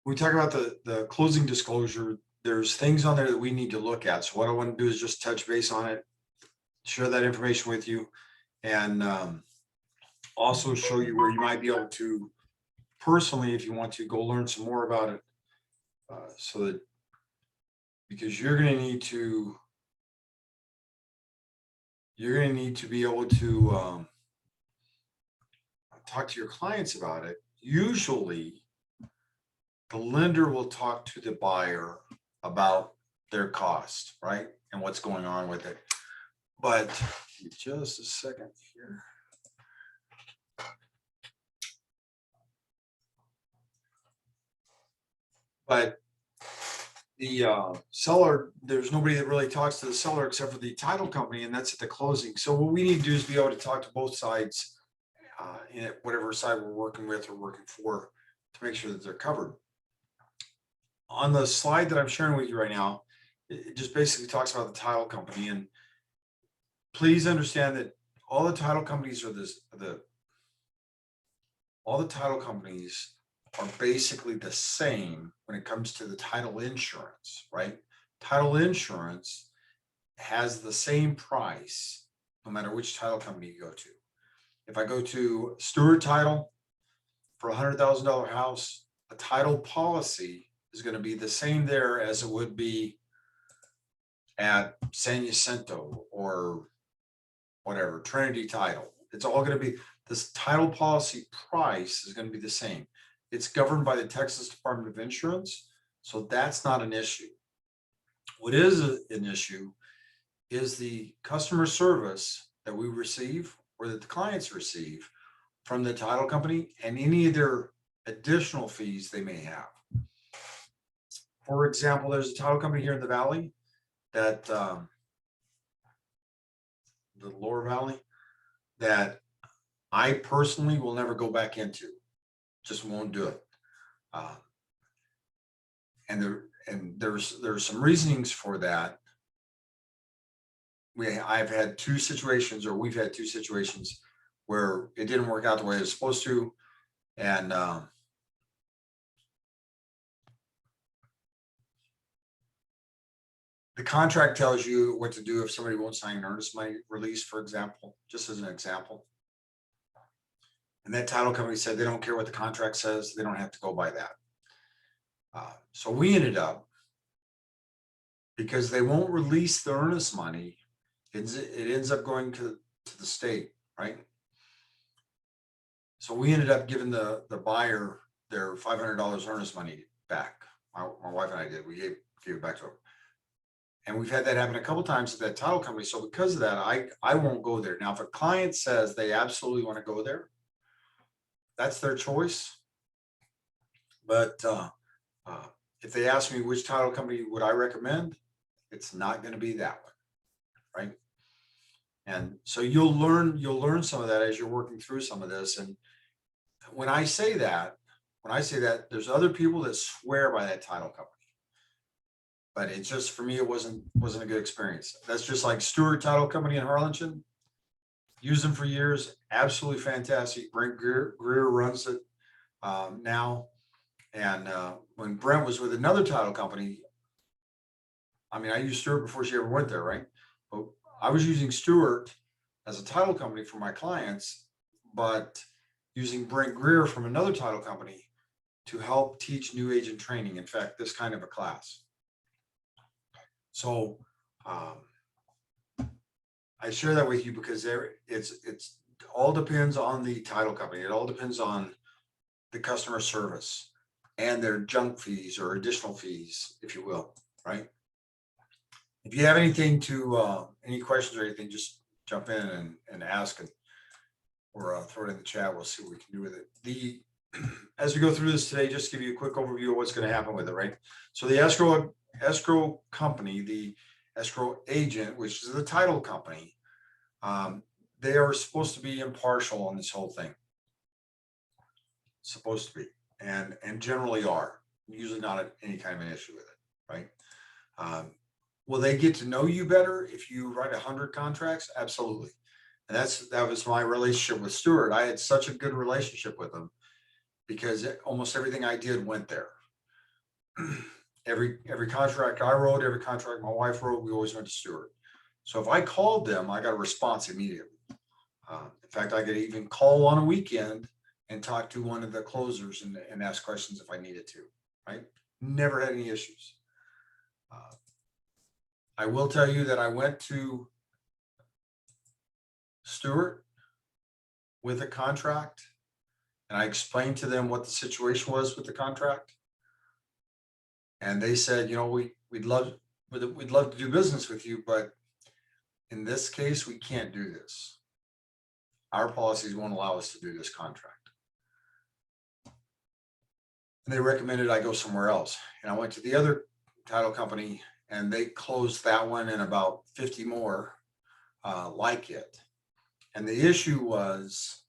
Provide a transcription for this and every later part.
we talk about the closing disclosure, there's things on there that we need to look at. So what I want to do is just touch base on it, share that information with you, and also show you where you might be able to personally, if you want to go learn some more about it, so that, because you're going to need to be able to talk to your clients about it. Usually the lender will talk to the buyer about their cost, right? And what's going on with it. But just a second here. But the seller, there's nobody that really talks to the seller except for the title company, and that's at the closing. So what we need to do is be able to talk to both sides, in whatever side we're working with or working for, to make sure that they're covered. On the slide that I'm sharing with you right now, it just basically talks about the title company. And please understand that all the title companies all the title companies are basically the same when it comes to the title insurance, right? Title insurance has the same price no matter which title company you go to. If I go to Stewart Title for a $100,000 house, a title policy is going to be the same there as it would be at San Jacinto or whatever, Trinity Title. It's all going to be, this title policy price is going to be the same. It's governed by the Texas Department of Insurance, so that's not an issue. What is an issue is the customer service that we receive or that the clients receive from the title company and any of their additional fees they may have. For example, there's a title company here in the Valley that, the Lower Valley, that I personally will never go back into, just won't do it. And there's some reasonings for that. I've had two situations, or we've had two situations where it didn't work out the way it was supposed to. And the contract tells you what to do if somebody won't sign an earnest money release, for example, just as an example. And that title company said they don't care what the contract says, they don't have to go by that. So we ended up, because they won't release the earnest money, it ends up going to the state, right? So we ended up giving the buyer their $500 earnest money back. My wife and I did. We gave it back to them. And we've had that happen a couple of times at that title company. So because of that, I won't go there. Now, if a client says they absolutely want to go there, that's their choice. But if they ask me which title company would I recommend, it's not going to be that one, right? And so you'll learn some of that as you're working through some of this. And when I say that, there's other people that swear by that title company. But it's just, for me, it wasn't a good experience. That's just like Stewart Title Company in Harlingen. Used them for years, absolutely fantastic. Brent Greer runs it now. And when Brent was with another title company, I mean, I used Stewart before she ever went there, right? But I was using Stewart as a title company for my clients, but using Brent Greer from another title company to help teach new agent training. In fact, this kind of a class. So I share that with you because it's all depends on the title company. It all depends on the customer service and their junk fees or additional fees, if you will, right? If you have anything any questions or anything, just jump in and ask or throw it in the chat. We'll see what we can do with it. As we go through this today, just to give you a quick overview of what's going to happen with it, right? So the escrow company, the escrow agent, which is the title company, they are supposed to be impartial on this whole thing. Supposed to be, and generally are. Usually not any kind of an issue with it, right? Will they get to know you better if you write 100 contracts? Absolutely. And that was my relationship with Stewart. I had such a good relationship with him because almost everything I did went there. every contract I wrote, every contract my wife wrote, we always went to Stewart. So if I called them, I got a response immediately. In fact, I could even call on a weekend and talk to one of the closers and ask questions if I needed to, right? Never had any issues. I will tell you that I went to Stewart with a contract and I explained to them what the situation was with the contract. And they said, you know, we'd love to do business with you, but in this case, we can't do this. Our policies won't allow us to do this contract. And they recommended I go somewhere else. And I went to the other title company and they closed that one and about 50 more like it. And the issue was,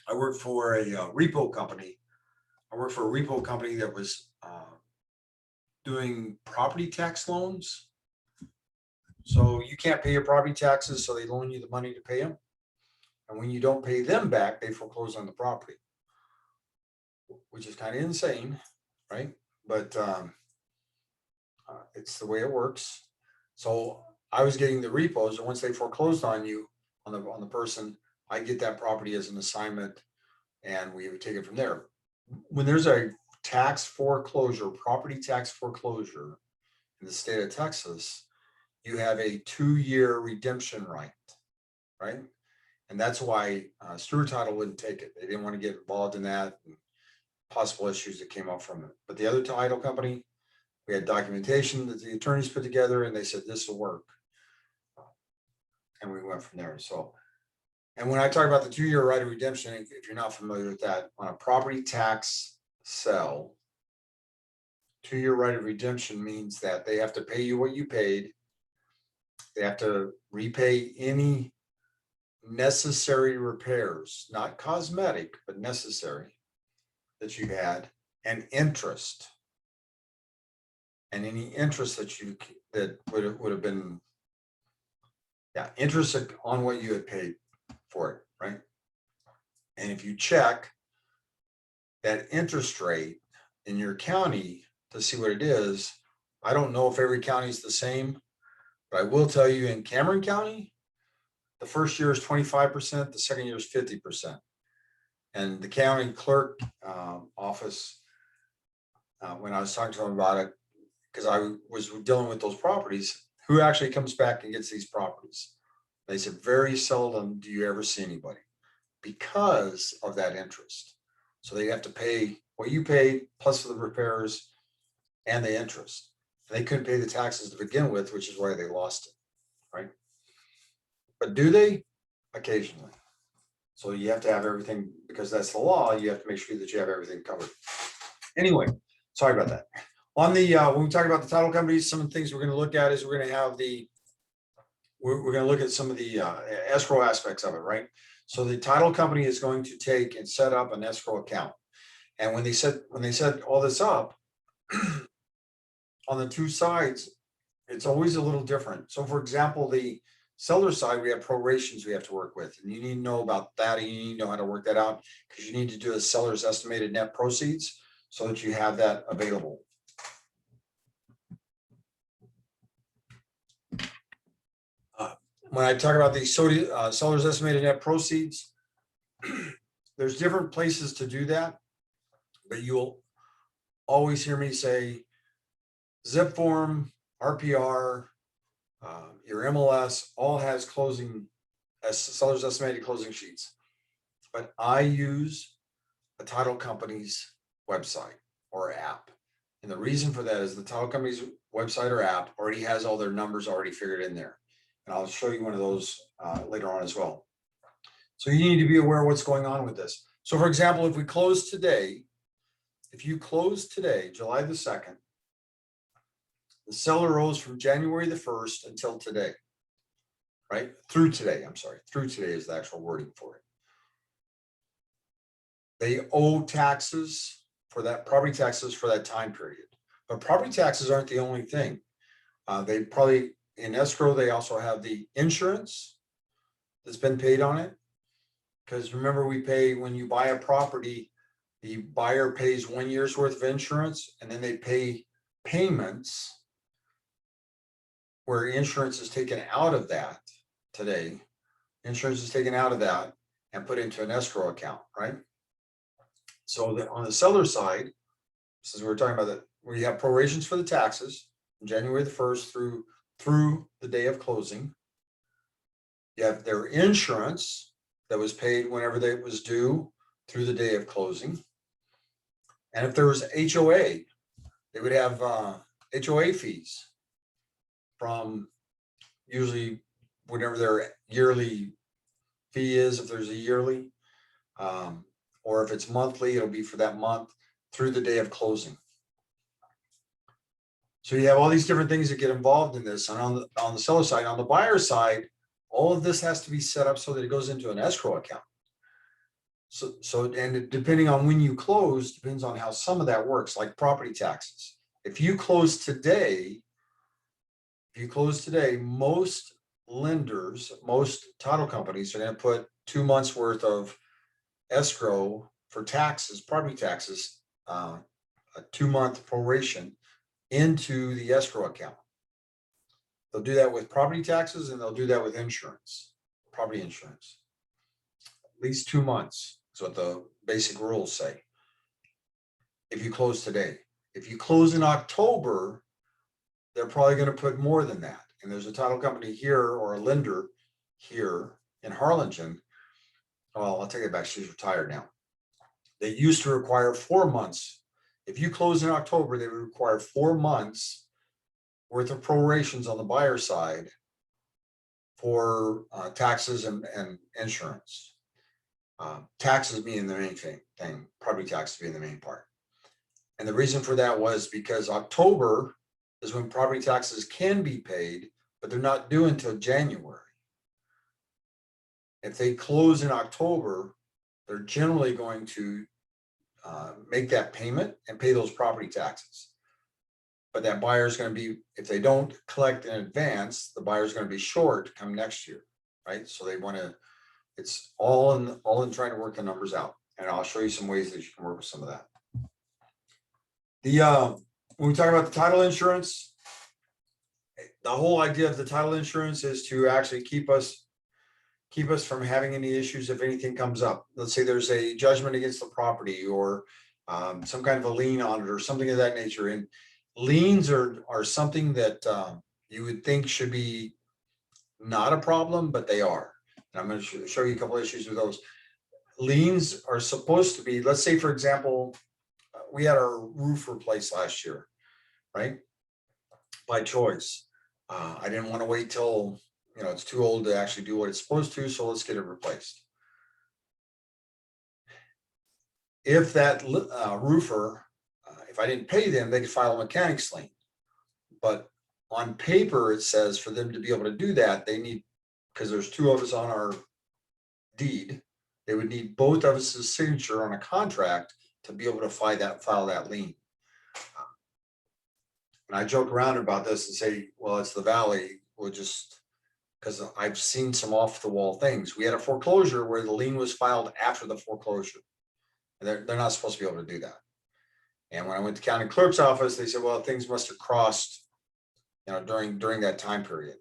I worked for a repo company. I worked for a repo company that was doing property tax loans. So you can't pay your property taxes, so they loan you the money to pay them. And when you don't pay them back, they foreclose on the property, which is kind of insane, right? But it's the way it works. So I was getting the repos, and once they foreclosed on you, on the person, I get that property as an assignment, and we would take it from there. When there's a tax foreclosure, property tax foreclosure in the state of Texas, you have a 2-year redemption right, right? And that's why Stewart Title wouldn't take it. They didn't want to get involved in that and possible issues that came up from it. But the other title company, we had documentation that the attorneys put together, and they said this will work. And we went from there. So, and when I talk about the 2-year right of redemption, if you're not familiar with that, on a property tax sell, 2-year right of redemption means that they have to pay you what you paid. They have to repay any necessary repairs, not cosmetic, but necessary, that you had, and interest. And any interest that would have been, interest on what you had paid for it, right? And if you check that interest rate in your county to see what it is, I don't know if every county is the same, but I will tell you in Cameron County, the first year is 25%, the second year is 50%. And the county clerk office, when I was talking to them about it, because I was dealing with those properties, who actually comes back and gets these properties? They said, very seldom do you ever see anybody because of that interest. So they have to pay what you paid plus for the repairs and the interest. They couldn't pay the taxes to begin with, which is why they lost it, right? But do they? Occasionally. So you have to have everything, because that's the law. You have to make sure that you have everything covered. Anyway, sorry about that. On the when we talk about the title companies, some of the things we're going to look at is we're going to have we're going to look at some of the escrow aspects of it, right? So the title company is going to take and set up an escrow account. And when they set all this up on the two sides, it's always a little different. So for example, the seller side, we have prorations we have to work with, and you need to know about that, and you need to know how to work that out, because you need to do a seller's estimated net proceeds so that you have that available. When I talk about the seller's estimated net proceeds, there's different places to do that, but you'll always hear me say zip form, RPR, your MLS all has seller's estimated closing sheets. But I use a title company's website or app. And the reason for that is the title company's website or app already has all their numbers already figured in there. And I'll show you one of those later on as well. So you need to be aware of what's going on with this. So for example, if you close today, July the 2nd, the seller owes from January the 1st until today, right? Through today is the actual wording for it. They owe taxes for that, property taxes for that time period. But property taxes aren't the only thing. They probably, in escrow, they also have the insurance that's been paid on it. Because remember, we pay when you buy a property, the buyer pays 1 year's worth of insurance, and then they pay payments where insurance is taken out of that today. Insurance is taken out of that and put into an escrow account, right? So that on the seller side, since we were talking about that, we have prorations for the taxes from January the 1st through the day of closing. You have their insurance that was paid whenever it was due through the day of closing. And if there was HOA, they would have HOA fees from usually whatever their yearly fee is, if there's a yearly, or if it's monthly, it'll be for that month through the day of closing. So you have all these different things that get involved in this. And on the seller side, on the buyer side, all of this has to be set up so that it goes into an escrow account. So and depending on when you close, depends on how some of that works, like property taxes. If you close today, most lenders, most title companies are going to put 2 months worth of escrow for taxes, property taxes, a 2-month proration into the escrow account. They'll do that with property taxes, and they'll do that with insurance, property insurance. At least 2 months is what the basic rules say. If you close today, if you close in October, they're probably going to put more than that. And there's a title company here or a lender here in Harlingen. Well, I'll take it back. She's retired now. They used to require 4 months. If you close in October, they would require 4 months worth of prorations on the buyer side for taxes and insurance. Taxes being the main thing, property taxes being the main part. And the reason for that was because October is when property taxes can be paid, but they're not due until January. If they close in October, they're generally going to make that payment and pay those property taxes. But that buyer is going to be, if they don't collect in advance, the buyer is going to be short come next year, right? So they want to, it's all in trying to work the numbers out. And I'll show you some ways that you can work with some of that. When we talk about the title insurance, the whole idea of the title insurance is to actually keep us from having any issues if anything comes up. Let's say there's a judgment against the property, or some kind of a lien on it, or something of that nature. And liens are something that you would think should be not a problem, but they are. And I'm going to show you a couple of issues with those. Liens are supposed to be, let's say, for example, we had our roof replaced last year, right? By choice. I didn't want to wait till, it's too old to actually do what it's supposed to, so let's get it replaced. If that roofer, if I didn't pay them, they could file a mechanic's lien. But on paper, it says for them to be able to do that, they need, because there's 2 of us on our deed, they would need both of us' signature on a contract to be able to file that lien. And I joke around about this and say, well, it's the valley. We'll just, because I've seen some off the wall things. We had a foreclosure where the lien was filed after the foreclosure. And they're not supposed to be able to do that. And when I went to county clerk's office, they said, well, things must have crossed, during that time period.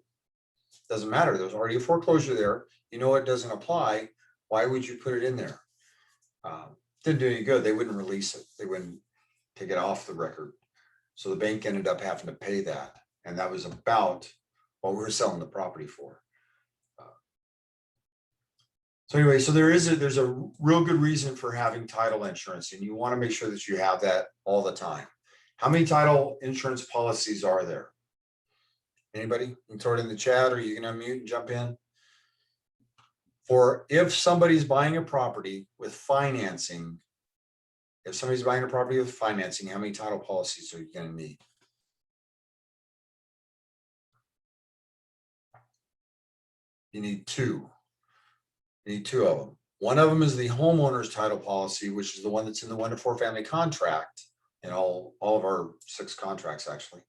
Doesn't matter. There's already a foreclosure there. It doesn't apply. Why would you put it in there? Didn't do any good. They wouldn't release it. They wouldn't take it off the record. So the bank ended up having to pay that. And that was about what we were selling the property for. So anyway, so there's a real good reason for having title insurance, and you want to make sure that you have that all the time. How many title insurance policies are there? Anybody? You can throw it in the chat, or you can unmute and jump in. For if somebody's buying a property with financing, how many title policies are you going to need? You need 2. You need 2 of them. One of them is the homeowner's title policy, which is the one that's in the 1 to 4 family contract, in all of our 6 contracts, actually.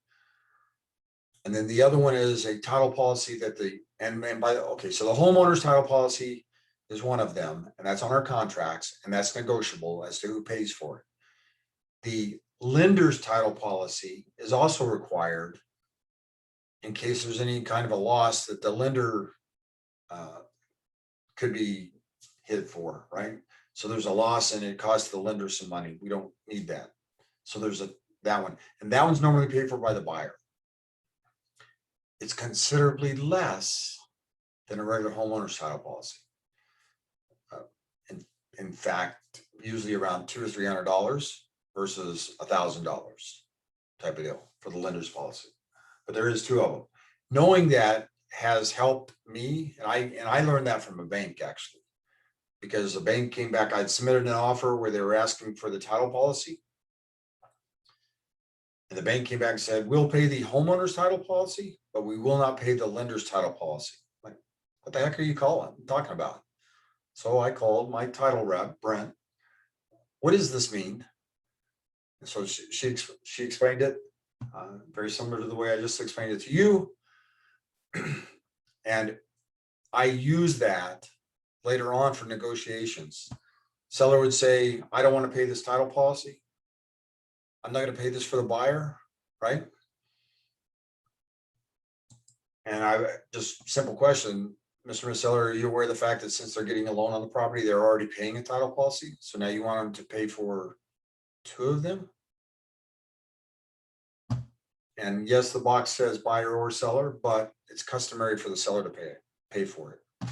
And then the other one is a title policy that so the homeowner's title policy is one of them, and that's on our contracts, and that's negotiable as to who pays for it. The lender's title policy is also required in case there's any kind of a loss that the lender could be hit for, right? So there's a loss and it costs the lender some money. We don't need that. So there's that one, and that one's normally paid for by the buyer. It's considerably less than a regular homeowner's title policy. In fact, usually around $200 or $300 versus $1,000 type of deal for the lender's policy. But there is two of them. Knowing that has helped me, and I learned that from a bank actually, because the bank came back. I'd submitted an offer where they were asking for the title policy, and the bank came back and said, "We'll pay the homeowner's title policy, but we will not pay the lender's title policy." Like, what the heck are you talking about? So I called my title rep, Brent. What does this mean? And so she explained it very similar to the way I just explained it to you. And I use that later on for negotiations. Seller would say, "I don't want to pay this title policy. I'm not going to pay this for the buyer," right? And I just simple question, Mr. Seller, are you aware of the fact that since they're getting a loan on the property, they're already paying a title policy? So now you want them to pay for two of them? And yes, the box says buyer or seller, but it's customary for the seller to pay for it.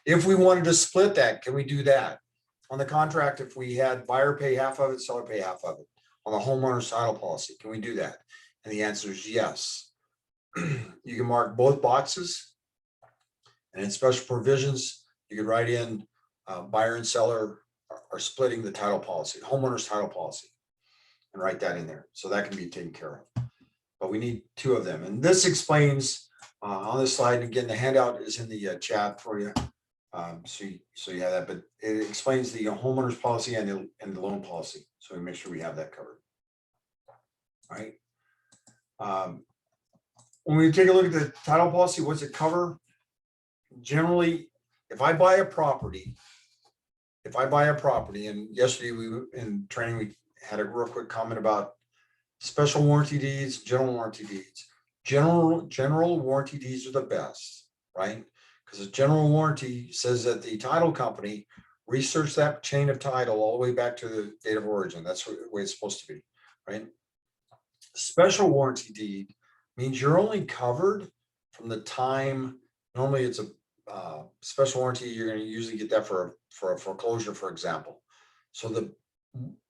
If we wanted to split that, can we do that? On the contract, if we had buyer pay half of it, seller pay half of it. On the homeowner's title policy, can we do that? And the answer is yes. You can mark both boxes. And in special provisions, you could write in buyer and seller are splitting the title policy, homeowner's title policy, and write that in there. So that can be taken care of. But we need two of them. And this explains on this slide, and again, the handout is in the chat for you. So you have that, but it explains the homeowner's policy and the loan policy. So we make sure we have that covered. All right. When we take a look at the title policy, what's it cover? Generally, if I buy a property, and yesterday in training, we had a real quick comment about special warranty deeds, general warranty deeds. General warranty deeds are the best, right? Because a general warranty says that the title company researched that chain of title all the way back to the date of origin. That's the way it's supposed to be, right? Special warranty deed means you're only covered from the time. Normally, it's a special warranty. You're going to usually get that for a foreclosure, for example. So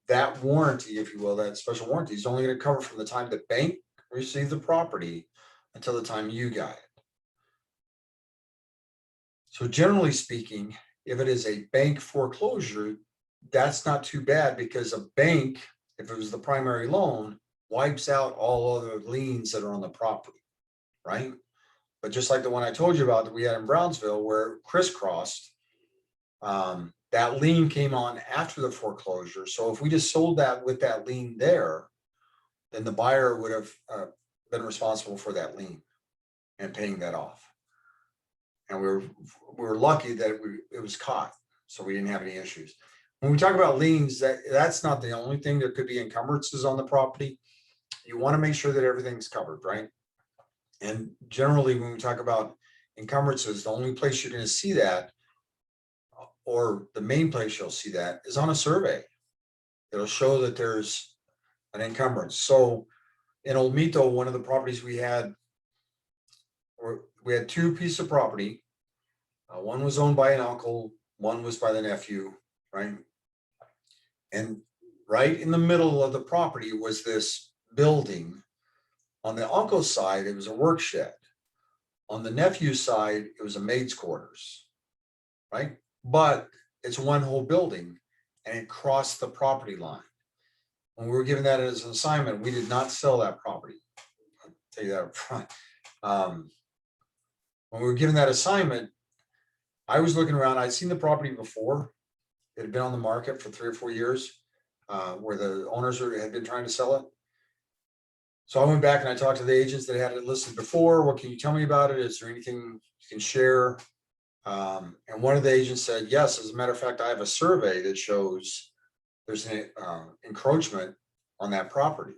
that warranty, if you will, that special warranty is only going to cover from the time the bank received the property until the time you got it. So generally speaking, if it is a bank foreclosure, that's not too bad, because a bank, if it was the primary loan, wipes out all other liens that are on the property, right? But just like the one I told you about that we had in Brownsville, where crisscrossed, that lien came on after the foreclosure. So if we just sold that with that lien there, then the buyer would have been responsible for that lien and paying that off. And we were lucky that it was caught, so we didn't have any issues. When we talk about liens, that's not the only thing. There could be encumbrances on the property. You want to make sure that everything's covered, right? And generally, when we talk about encumbrances, the only place you're going to see that, or the main place you'll see that, is on a survey. It'll show that there's an encumbrance. So in Old Mito, one of the properties we had two pieces of property. One was owned by an uncle, one was by the nephew, right? And right in the middle of the property was this building. On the uncle's side, it was a work shed. On the nephew's side, it was a maid's quarters, right? But it's one whole building, and it crossed the property line. When we were given that as an assignment, we did not sell that property. I'll tell you that up front. When we were given that assignment, I was looking around. I'd seen the property before. It had been on the market for 3 or 4 years, where the owners had been trying to sell it. So I went back and I talked to the agents that had it listed before. What can you tell me about it? Is there anything you can share? And one of the agents said, yes, as a matter of fact, I have a survey that shows there's an encroachment on that property.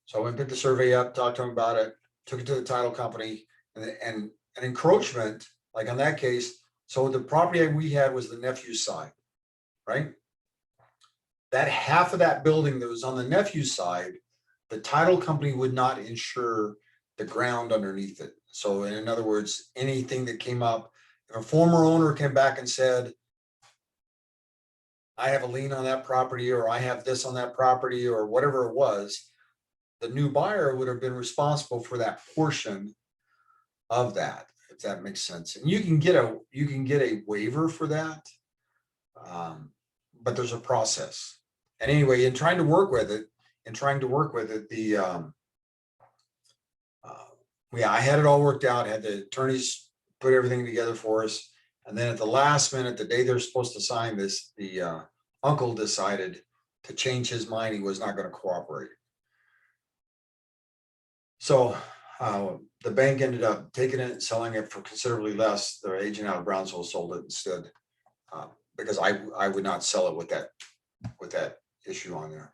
So I went and picked the survey up, talked to him about it, took it to the title company, and an encroachment, like on that case, so the property we had was the nephew's side, right? That half of that building that was on the nephew's side, the title company would not insure the ground underneath it. So in other words, anything that came up, if a former owner came back and said, I have a lien on that property, or I have this on that property, or whatever it was, the new buyer would have been responsible for that portion of that, if that makes sense. And you can get a waiver for that, but there's a process. And anyway, in trying to work with it, I had it all worked out, had the attorneys put everything together for us. And then at the last minute, the day they're supposed to sign this, the uncle decided to change his mind. He was not going to cooperate. So the bank ended up taking it and selling it for considerably less. Their agent out of Brownsville sold it instead, because I would not sell it with that issue on there.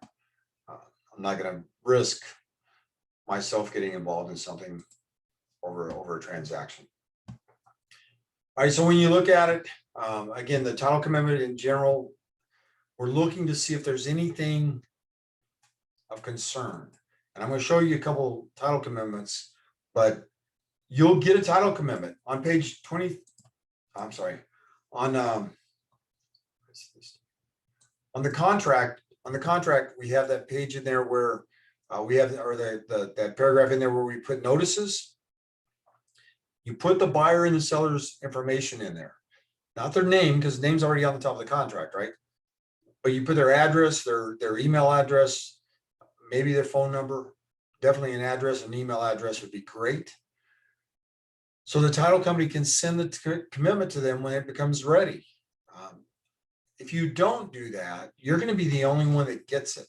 I'm not going to risk myself getting involved in something over a transaction. All right, so when you look at it, again, the title commitment in general, we're looking to see if there's anything of concern. And I'm going to show you a couple title commitments, but you'll get a title commitment on page 20. I'm sorry, on the contract. On the contract, we have that page in there where we have, or that paragraph in there where we put notices. You put the buyer and the seller's information in there, not their name, because the name's already on the top of the contract, right? But you put their address, their email address, maybe their phone number, definitely an address, an email address would be great. So the title company can send the commitment to them when it becomes ready. If you don't do that, you're going to be the only one that gets it,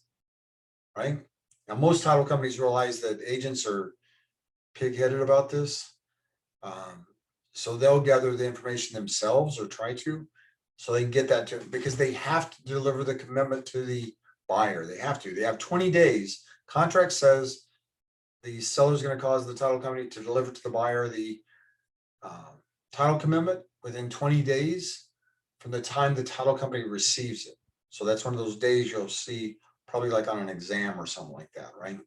right? Now, most title companies realize that agents are pig-headed about this. So they'll gather the information themselves, or try to, so they can get that to, because they have to deliver the commitment to the buyer. They have 20 days. Contract says the seller is going to cause the title company to deliver to the buyer the title commitment within 20 days from the time the title company receives it. So that's one of those days you'll see, probably like on an exam or something like that, right?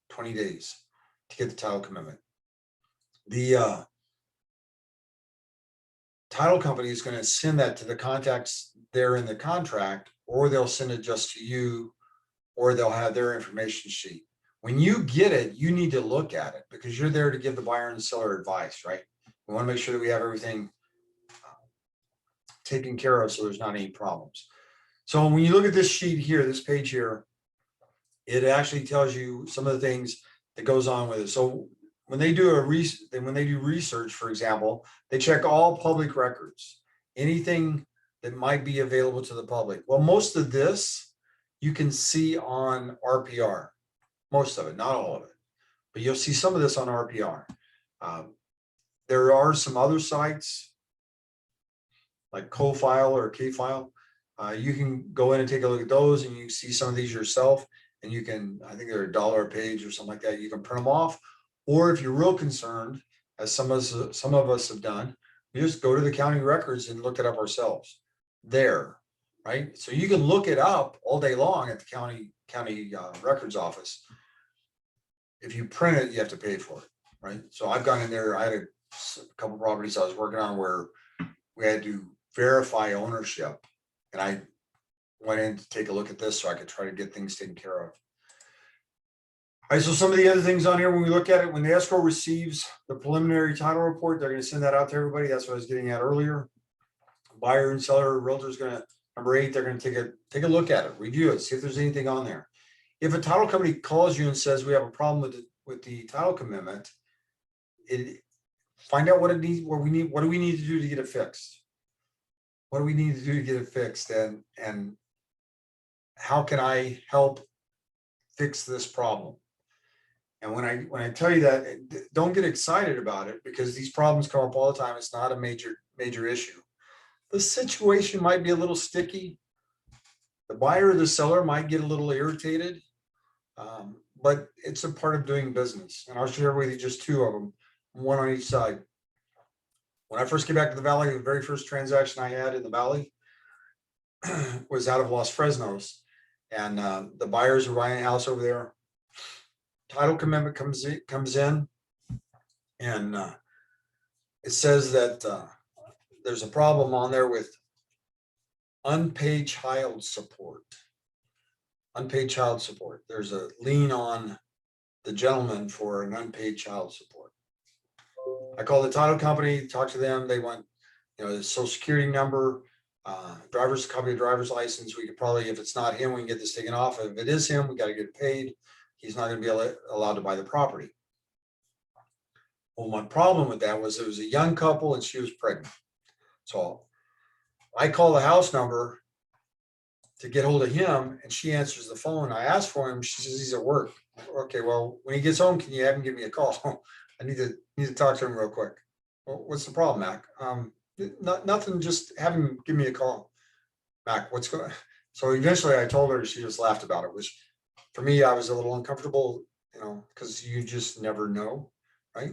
20 days to get the title commitment. The title company is going to send that to the contacts there in the contract, or they'll send it just to you, or they'll have their information sheet. When you get it, you need to look at it, because you're there to give the buyer and the seller advice, right? We want to make sure that we have everything taken care of, so there's not any problems. So when you look at this sheet here, this page here, it actually tells you some of the things that goes on with it. So when they do research, for example, they check all public records, anything that might be available to the public. Well, most of this you can see on RPR, most of it, not all of it, but you'll see some of this on RPR. There are some other sites like CoFile or KFile. You can go in and take a look at those, and you can see some of these yourself, and you can, I think they're $1 a page or something like that. You can print them off, or if you're real concerned, as some of us have done, we just go to the county records and look it up ourselves there, right? So you can look it up all day long at the county records office. If you print it, you have to pay for it, right? So I've gone in there. I had a couple properties I was working on where we had to verify ownership, and I went in to take a look at this so I could try to get things taken care of. All right, so some of the other things on here, when we look at it, when the escrow receives the preliminary title report, they're going to send that out to everybody. That's what I was getting at earlier. Buyer and seller, realtor is going to, number 8, they're going to take a look at it, review it, see if there's anything on there. If a title company calls you and says we have a problem with the title commitment, find out what it needs, what do we need to do to get it fixed? What do we need to do to get it fixed, and how can I help fix this problem? And when I tell you that, don't get excited about it, because these problems come up all the time. It's not a major issue. The situation might be a little sticky. The buyer or the seller might get a little irritated, but it's a part of doing business. And I'll share with you just two of them, one on each side. When I first came back to the Valley, the very first transaction I had in the Valley was out of Los Fresnos. And the buyers were buying a house over there. Title commitment comes in, and it says that there's a problem on there with unpaid child support. Unpaid child support. There's a lien on the gentleman for an unpaid child support. I called the title company, talked to them. They want, the social security number, copy of driver's license. We could probably, if it's not him, we can get this taken off. If it is him, we got to get it paid. He's not going to be allowed to buy the property. Well, my problem with that was it was a young couple and she was pregnant. So I call the house number to get hold of him, and she answers the phone. I asked for him. She says he's at work. Okay, well, when he gets home, can you have him give me a call? I need to talk to him real quick. Well, what's the problem, Mac? Nothing. Just have him give me a call. Mac, what's going on? So eventually I told her. She just laughed about it, which for me, I was a little uncomfortable, because you just never know, right?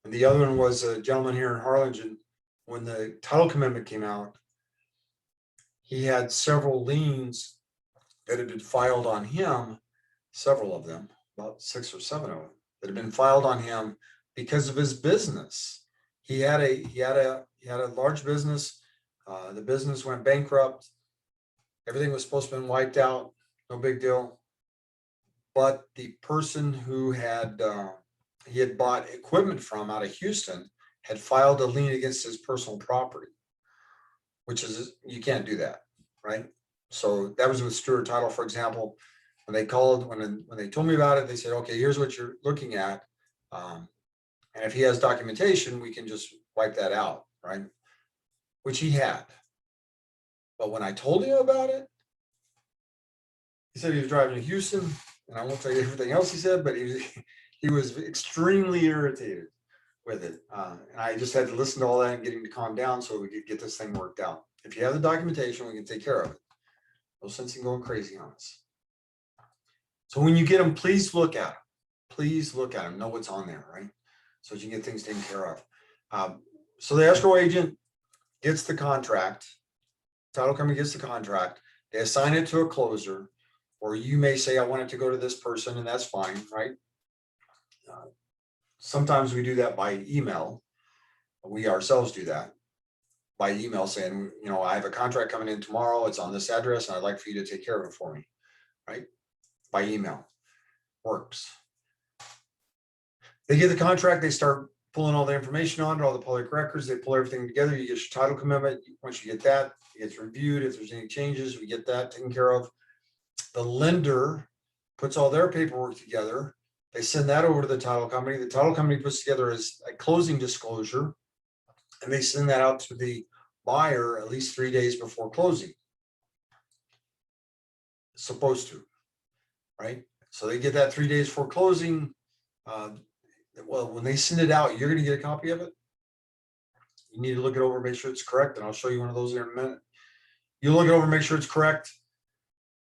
And the other one was a gentleman here in Harlingen. When the title commitment came out, he had several liens that had been filed on him, several of them, about 6 or 7 of them, that had been filed on him because of his business. He had a large business. The business went bankrupt. Everything was supposed to have been wiped out. No big deal. But the person who he had bought equipment from out of Houston had filed a lien against his personal property, which is, you can't do that, right? So that was with Stewart Title, for example. When they called, when they told me about it, they said, okay, here's what you're looking at. And if he has documentation, we can just wipe that out, right? Which he had. But when I told him about it, he said he was driving to Houston, and I won't tell you everything else he said, but he was extremely irritated with it. And I just had to listen to all that and get him to calm down so we could get this thing worked out. If you have the documentation, we can take care of it. No sense in going crazy on us. So when you get them, please look at them. Please look at them, know what's on there, right? So you can get things taken care of. So the escrow agent gets the contract, title company gets the contract, they assign it to a closer, or you may say, I want it to go to this person, and that's fine, right? Sometimes we do that by email. We ourselves do that by email, saying, I have a contract coming in tomorrow. It's on this address, and I'd like for you to take care of it for me, right? By email. Works. They get the contract, they start pulling all the information on it, all the public records, they pull everything together. You get your title commitment. Once you get that, it gets reviewed. If there's any changes, we get that taken care of. The lender puts all their paperwork together. They send that over to the title company. The title company puts together a closing disclosure, and they send that out to the buyer at least 3 days before closing. Supposed to, right? So they get that 3 days before closing. Well, when they send it out, you're going to get a copy of it. You need to look it over, make sure it's correct, and I'll show you one of those in a minute. You look it over, make sure it's correct.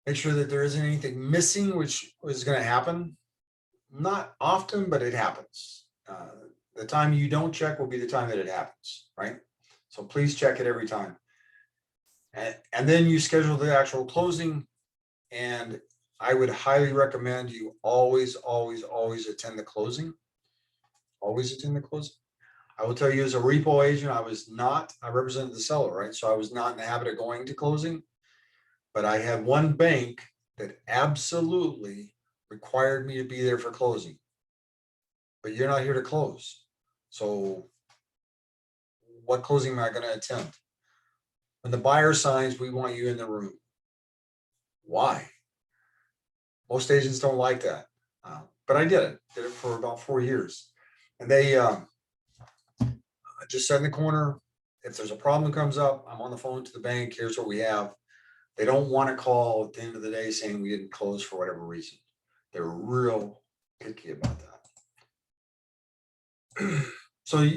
Make sure that there isn't anything missing, which is going to happen. Not often, but it happens. The time you don't check will be the time that it happens, right? So please check it every time. And then you schedule the actual closing. And I would highly recommend you always attend the closing. Always attend the closing. I will tell you, as a repo agent, I represented the seller, right? So I was not in the habit of going to closing, but I had one bank that absolutely required me to be there for closing. But you're not here to close. So what closing am I going to attend? When the buyer signs, we want you in the room. Why? Most agents don't like that. But I did it for about 4 years. And they just sat in the corner. If there's a problem that comes up, I'm on the phone to the bank. Here's what we have. They don't want to call at the end of the day saying we didn't close for whatever reason. They're real picky about that. So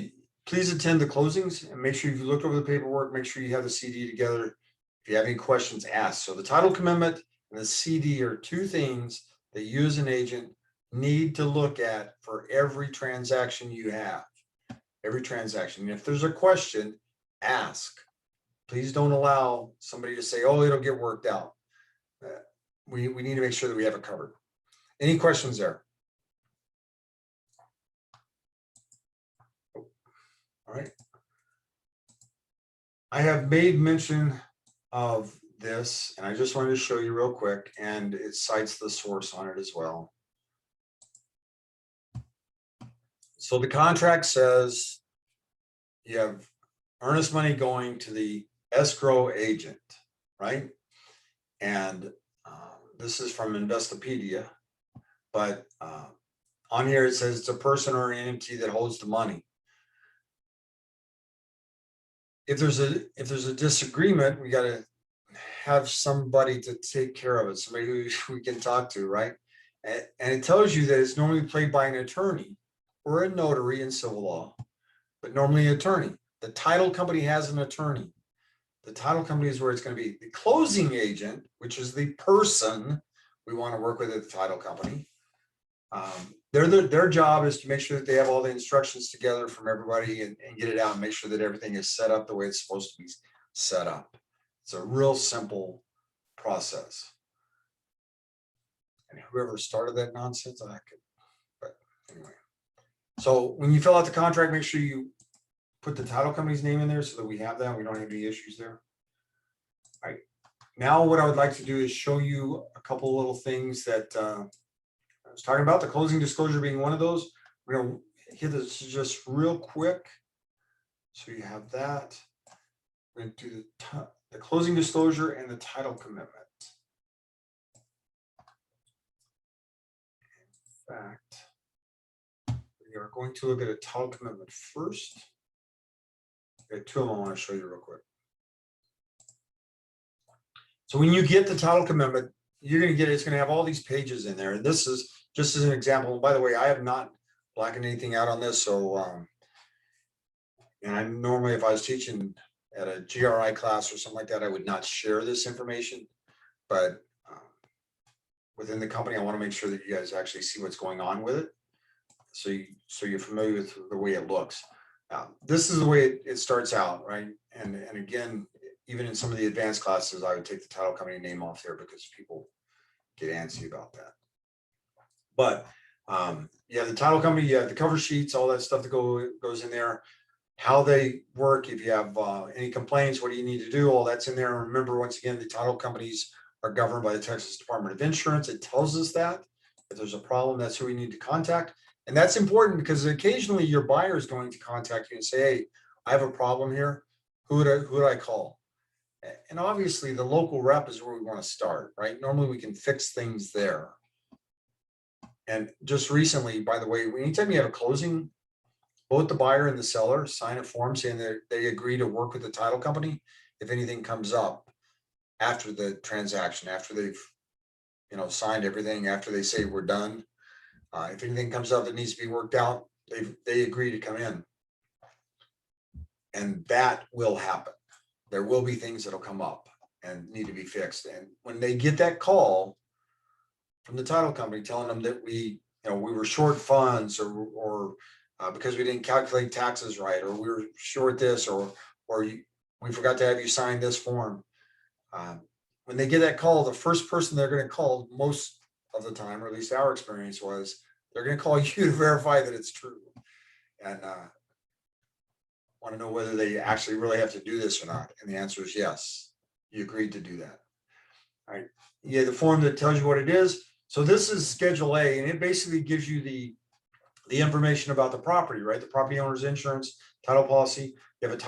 please attend the closings and make sure you've looked over the paperwork, make sure you have the CD together. If you have any questions, ask. So the title commitment and the CD are two things that you as an agent need to look at for every transaction you have. Every transaction. And if there's a question, ask. Please don't allow somebody to say, oh, it'll get worked out. We need to make sure that we have it covered. Any questions there? All right. I have made mention of this, and I just wanted to show you real quick, and it cites the source on it as well. So the contract says you have earnest money going to the escrow agent, right? And this is from Investopedia, but on here it says it's a person or an entity that holds the money. If there's a disagreement, we got to have somebody to take care of it, somebody who we can talk to, right? And it tells you that it's normally played by an attorney or a notary in civil law, but normally an attorney. The title company has an attorney. The title company is where it's going to be. The closing agent, which is the person we want to work with at the title company, their job is to make sure that they have all the instructions together from everybody and get it out and make sure that everything is set up the way it's supposed to be set up. It's a real simple process. And whoever started that nonsense, I could, but anyway. So when you fill out the contract, make sure you put the title company's name in there so that we have that. We don't have any issues there. All right. Now what I would like to do is show you a couple little things that I was talking about, the closing disclosure being one of those. We're going to hit this just real quick. So you have that. We're going to do the closing disclosure and the title commitment. In fact, we are going to look at a title commitment first. Okay, two of them I want to show you real quick. So when you get the title commitment, you're going to get, it's going to have all these pages in there. And this is just as an example. And by the way, I have not blackened anything out on this. So, and I normally, if I was teaching at a GRI class or something like that, I would not share this information. But within the company, I want to make sure that you guys actually see what's going on with it. So you're familiar with the way it looks. This is the way it starts out, right? And again, even in some of the advanced classes, I would take the title company name off there because people get antsy about that. But you have the title company, you have the cover sheets, all that stuff that goes in there, how they work. If you have any complaints, what do you need to do? All that's in there. And remember, once again, the title companies are governed by the Texas Department of Insurance. It tells us that if there's a problem, that's who we need to contact. And that's important because occasionally your buyer is going to contact you and say, hey, I have a problem here. Who would I call? And obviously the local rep is where we want to start, right? Normally we can fix things there. And just recently, by the way, anytime you have a closing, both the buyer and the seller sign a form saying that they agree to work with the title company if anything comes up after the transaction, after they've signed everything, after they say we're done. If anything comes up that needs to be worked out, they agree to come in. And that will happen. There will be things that'll come up and need to be fixed. And when they get that call from the title company telling them that we were short funds or because we didn't calculate taxes right, or we were short this, or we forgot to have you sign this form. When they get that call, the first person they're going to call most of the time, or at least our experience was, they're going to call you to verify that it's true. And want to know whether they actually really have to do this or not. And the answer is yes, you agreed to do that. All right. Yeah, the form that tells you what it is. So this is Schedule A, and it basically gives you the information about the property, right? The property owner's insurance, title policy. You have a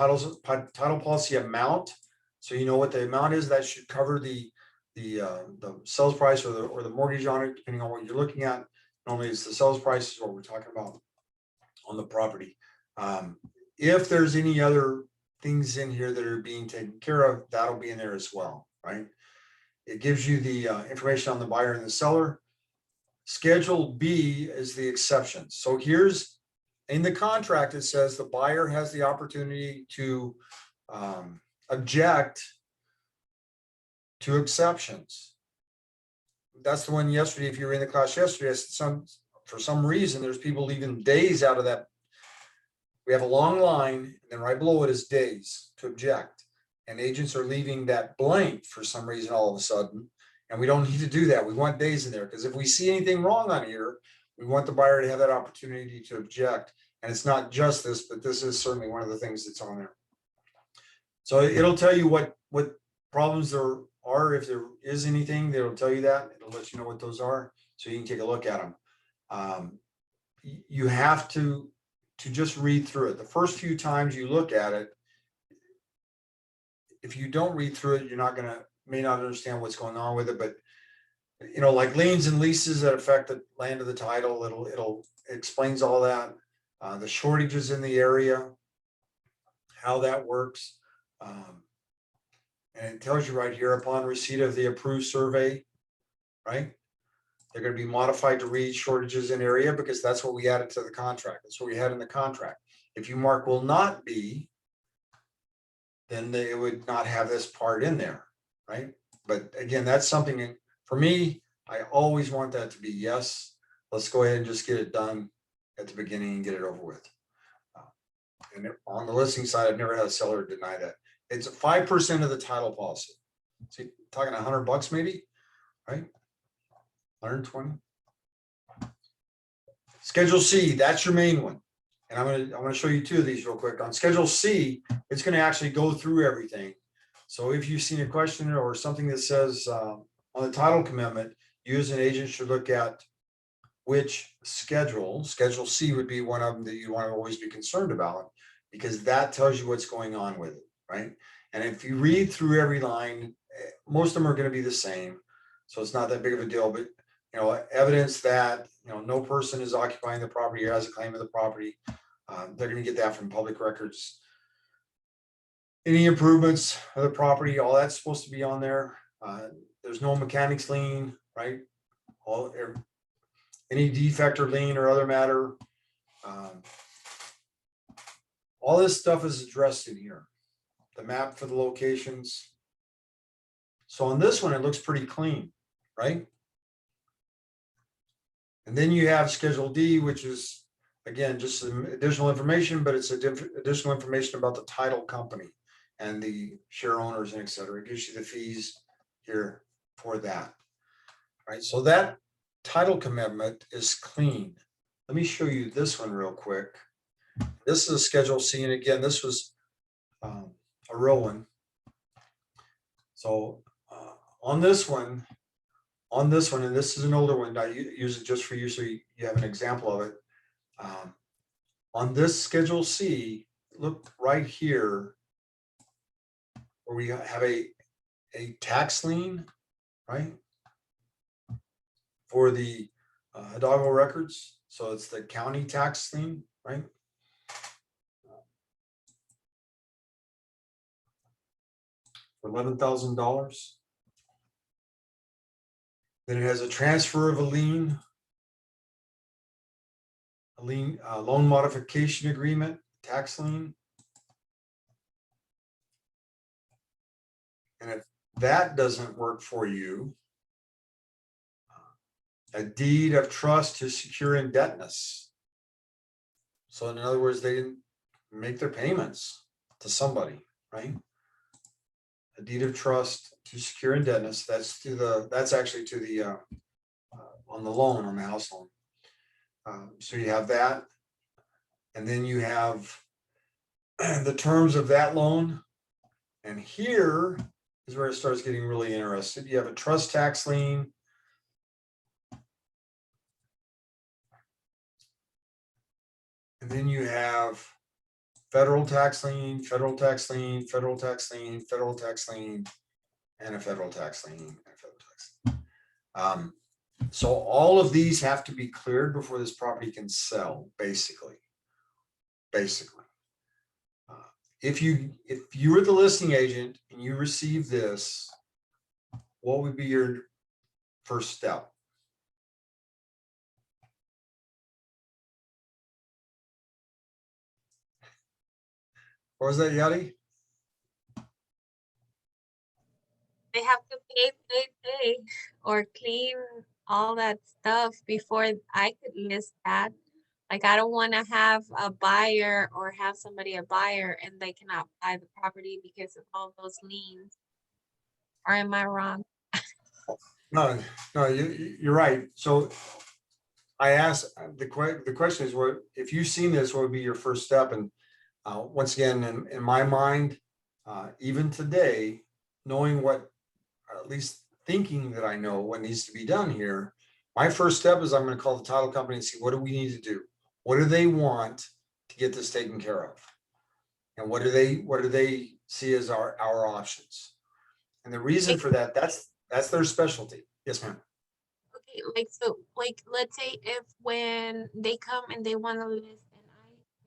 title policy amount, so you know what the amount is. That should cover the sales price or the mortgage on it, depending on what you're looking at. Normally, it's the sales price is what we're talking about on the property. If there's any other things in here that are being taken care of, that'll be in there as well, right? It gives you the information on the buyer and the seller. Schedule B is the exception. So here's, in the contract, it says the buyer has the opportunity to object to exceptions. That's the one yesterday. If you were in the class yesterday, for some reason, there's people leaving days out of that. We have a long line, and then right below it is days to object. And agents are leaving that blank for some reason all of a sudden. And we don't need to do that. We want days in there, because if we see anything wrong on here, we want the buyer to have that opportunity to object. And it's not just this, but this is certainly one of the things that's on there. So it'll tell you what problems there are. If there is anything, it'll tell you that. It'll let you know what those are, so you can take a look at them. You have to just read through it. The first few times you look at it, if you don't read through it, may not understand what's going on with it. But like liens and leases that affect the land of the title, it explains all that. The shortages in the area, how that works. And it tells you right here, upon receipt of the approved survey, right? They're going to be modified to read shortages in area, because that's what we added to the contract. That's what we had in the contract. If you mark will not be, then they would not have this part in there, right? But again, that's something for me, I always want that to be yes. Let's go ahead and just get it done at the beginning and get it over with. And on the listing side, I've never had a seller deny that. It's 5% of the title policy. So you're talking $100 maybe, right? 120. Schedule C, that's your main one. And I'm gonna show you two of these real quick. On Schedule C, it's gonna actually go through everything. So if you've seen a question or something that says on the title commitment, you as an agent should look at which schedule. Schedule C would be one of them that you want to always be concerned about, because that tells you what's going on with it, right? And if you read through every line, most of them are going to be the same, so it's not that big of a deal. But evidence that no person is occupying the property or has a claim of the property, they're going to get that from public records. Any improvements of the property, all that's supposed to be on there. There's no mechanics lien, right? Any defect or lien or other matter. All this stuff is addressed in here. The map for the locations. So on this one, it looks pretty clean, right? And then you have Schedule D, which is, again, just some additional information, but it's additional information about the title company and the share owners and et cetera. It gives you the fees here for that, right? So that title commitment is clean. Let me show you this one real quick. This is a Schedule C, and again, this was a real one. So on this one, and this is an older one, I use it just for you so you have an example of it. On this Schedule C, look right here where we have a tax lien, right? For the Hidalgo records. So it's the county tax lien, right? For $11,000. Then it has a transfer of a lien, loan modification agreement, tax lien. And if that doesn't work for you, a deed of trust to secure indebtedness. So in other words, they didn't make their payments to somebody, right? A deed of trust to secure indebtedness. That's actually to the on the loan, on the house loan. So you have that, and then you have the terms of that loan. And here is where it starts getting really interesting. You have a trust tax lien. And then you have federal tax lien, federal tax lien, federal tax lien, federal tax lien, and a federal tax lien, and a federal tax lien. So all of these have to be cleared before this property can sell, basically. If you were the listing agent and you receive this, what would be your first step? What was that, Yadi? They have to pay, or clean all that stuff before I could list that. Like, I don't want to have a buyer or have somebody a buyer and they cannot buy the property because of all those liens. Or am I wrong? No, no, you're right. So I asked, the question is, what, if you've seen this, what would be your first step? And once again, in my mind, even today, knowing what, or at least thinking that I know what needs to be done here, my first step is I'm going to call the title company and see, what do we need to do? What do they want to get this taken care of? And what do they see as our options? And the reason for that, that's their specialty. Yes, ma'am. Okay, like, so, like, let's say if when they come and they want to list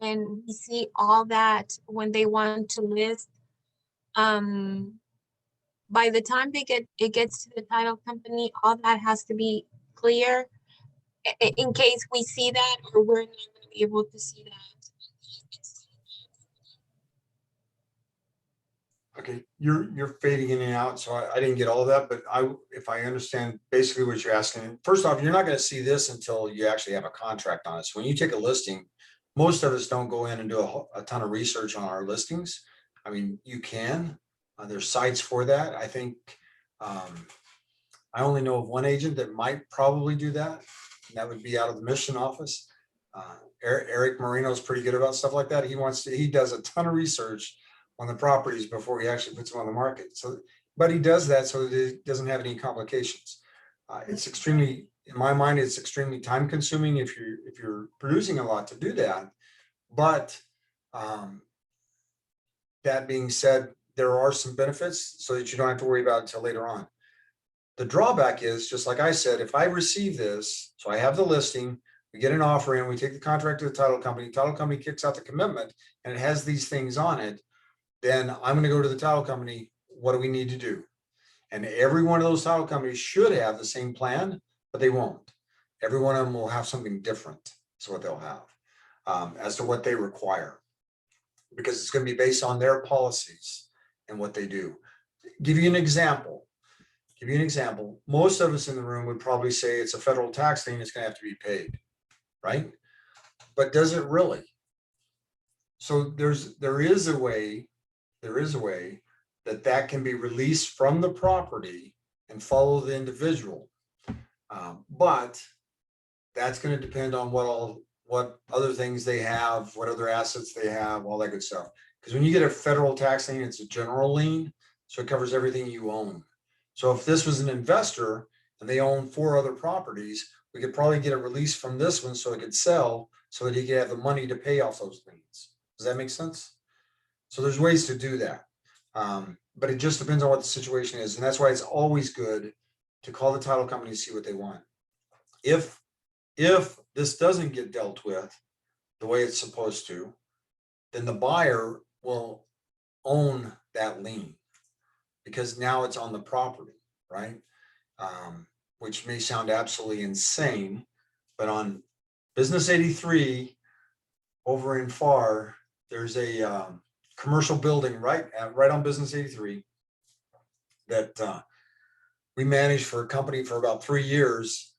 and we see all that when they want to list, by the time it gets to the title company, all that has to be clear in case we see that, or we're not going to be able to see that. Okay, you're fading in and out, so I didn't get all of that, but if I understand basically what you're asking, first off, you're not going to see this until you actually have a contract on it. So when you take a listing, most of us don't go in and do a ton of research on our listings. I mean, you can, there's sites for that. I think I only know of one agent that might probably do that, and that would be out of the mission office. Eric Marino is pretty good about stuff like that. He does a ton of research on the properties before he actually puts them on the market. So, but he does that so that it doesn't have any complications. It's extremely, in my mind, it's extremely time consuming if you're producing a lot to do that. But that being said, there are some benefits so that you don't have to worry about it until later on. The drawback is, just like I said, if I receive this, so I have the listing, we get an offer in, we take the contract to the title company kicks out the commitment, and it has these things on it, then I'm going to go to the title company. What do we need to do? And every one of those title companies should have the same plan, but they won't. Every one of them will have something different. Is what they'll have as to what they require, because it's going to be based on their policies and what they do. Give you an example. Most of us in the room would probably say it's a federal tax lien, it's going to have to be paid, right? But does it really? So there is a way that can be released from the property and follow the individual. But that's going to depend on what other things they have, what other assets they have, all that good stuff. Because when you get a federal tax lien, it's a general lien, so it covers everything you own. So if this was an investor and they own 4 other properties, we could probably get a release from this one so it could sell, so that he could have the money to pay off those liens. Does that make sense? So there's ways to do that. But it just depends on what the situation is. And that's why it's always good to call the title company to see what they want. If this doesn't get dealt with the way it's supposed to, then the buyer will own that lien, because now it's on the property, right? Which may sound absolutely insane, but on Business 83 over in FAR, there's a commercial building right on Business 83 that we managed for a company for about 3 years.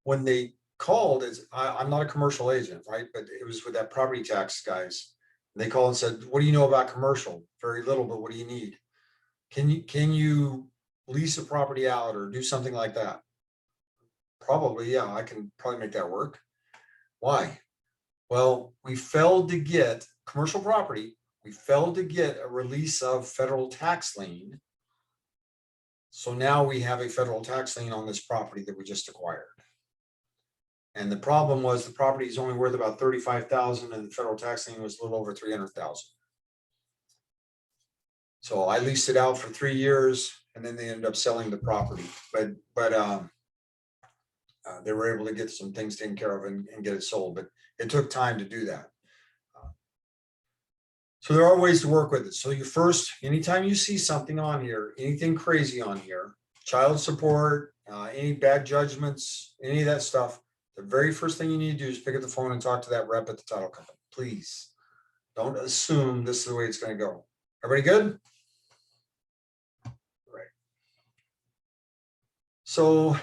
When they called, I'm not a commercial agent, right? But it was with that property tax guys. And they called and said, "What do you know about commercial?" "Very little, but what do you need?" Can you lease a property out or do something like that?" "Probably, yeah, I can probably make that work." "Why?" "Well, we failed to get commercial property. We failed to get a release of federal tax lien. So now we have a federal tax lien on this property that we just acquired. And the problem was the property is only worth about 35,000 and the federal tax lien was a little over 300,000. So I leased it out for 3 years and then they ended up selling the property. But they were able to get some things taken care of and get it sold, but it took time to do that. So there are ways to work with it. So you first, anytime you see something on here, anything crazy on here, child support, any bad judgments, any of that stuff, the very first thing you need to do is pick up the phone and talk to that rep at the title company. Please, Don't assume this is the way it's going to go. Everybody good? Right. So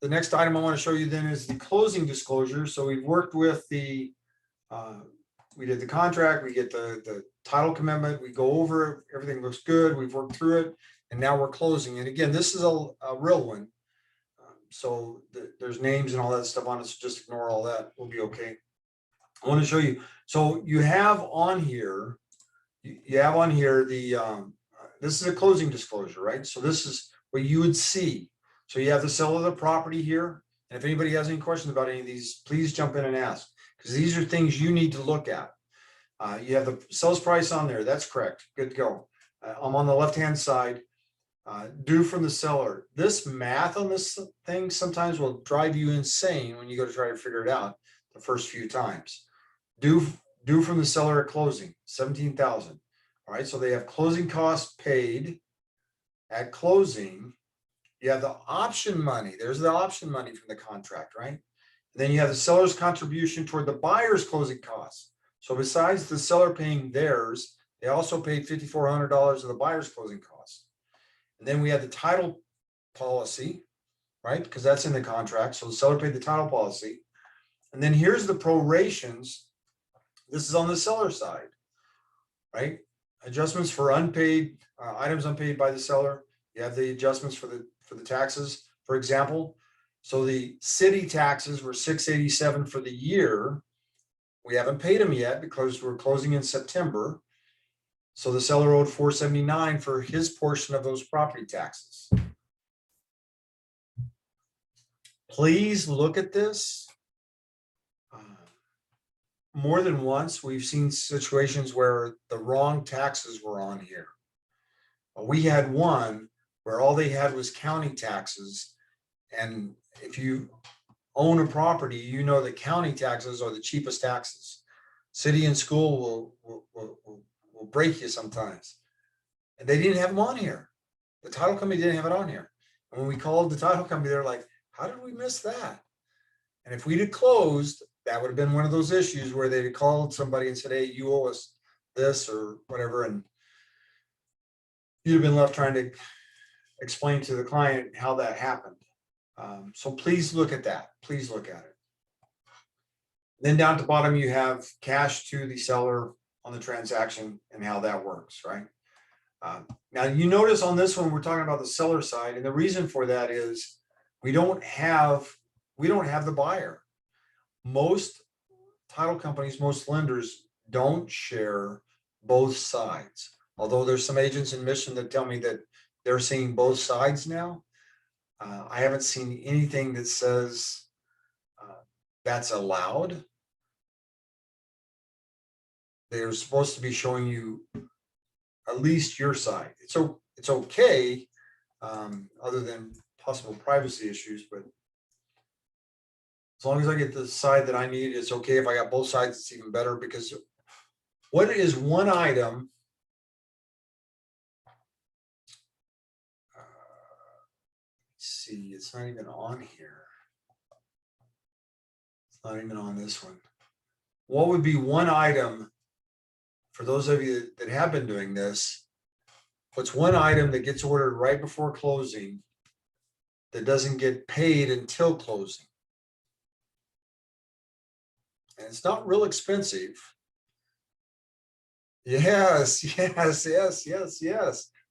the next item I want to show you then is the closing disclosure. So we've worked with the, we did the contract, we get the title commitment, we go over it, everything looks good, we've worked through it, and now we're closing. And again, this is a real one. So there's names and all that stuff on it, so just ignore all that, we'll be okay. I want to show you, so you have on here, you have on here the, this is a closing disclosure, right? So this is what you would see. So you have the sale of the property here. And if anybody has any questions about any of these, please jump in and ask, because these are things you need to look at. You have the sales price on there. That's correct. Good to go. I'm on the left-hand side. Due from the seller. This math on this thing sometimes will drive you insane when you go to try to figure it out the first few times. Due from the seller at closing, 17,000. All right, so they have closing costs paid at closing. You have the option money. There's the option money from the contract, right? Then you have the seller's contribution toward the buyer's closing costs. So besides the seller paying theirs, they also paid $5,400 of the buyer's closing costs. And then we have the title policy, right? Because that's in the contract. So the seller paid the title policy. And then here's the prorations. This is on the seller side, right? Adjustments for unpaid items unpaid by the seller. You have the adjustments for the taxes, for example. So the city taxes were $687 for the year. We haven't paid them yet because we're closing in September. So the seller owed $479 for his portion of those property taxes. Please look at this. More than once, we've seen situations where the wrong taxes were on here. We had one where all they had was county taxes. And if you own a property, you know that county taxes are the cheapest taxes. City and school will break you sometimes. And they didn't have them on here. The title company didn't have it on here. And when we called the title company, they're like, how did we miss that? And if we'd have closed, that would have been one of those issues where they'd called somebody and said, hey, you owe us this or whatever. And you'd have been left trying to explain to the client how that happened. So please look at that. Please look at it. Then down at the bottom, you have cash to the seller on the transaction and how that works, right? Now you notice on this one, we're talking about the seller side. And the reason for that is we don't have the buyer. Most title companies, most lenders don't share both sides. Although there's some agents in Mission that tell me that they're seeing both sides now. I haven't seen anything that says that's allowed. They're supposed to be showing you at least your side. So it's okay, other than possible privacy issues, but as long as I get the side that I need, it's okay. If I got both sides, it's even better, because what is one item? Let's see, it's not even on here. It's not even on this one. What would be one item for those of you that have been doing this? What's one item that gets ordered right before closing that doesn't get paid until closing? And it's not real expensive. Yes.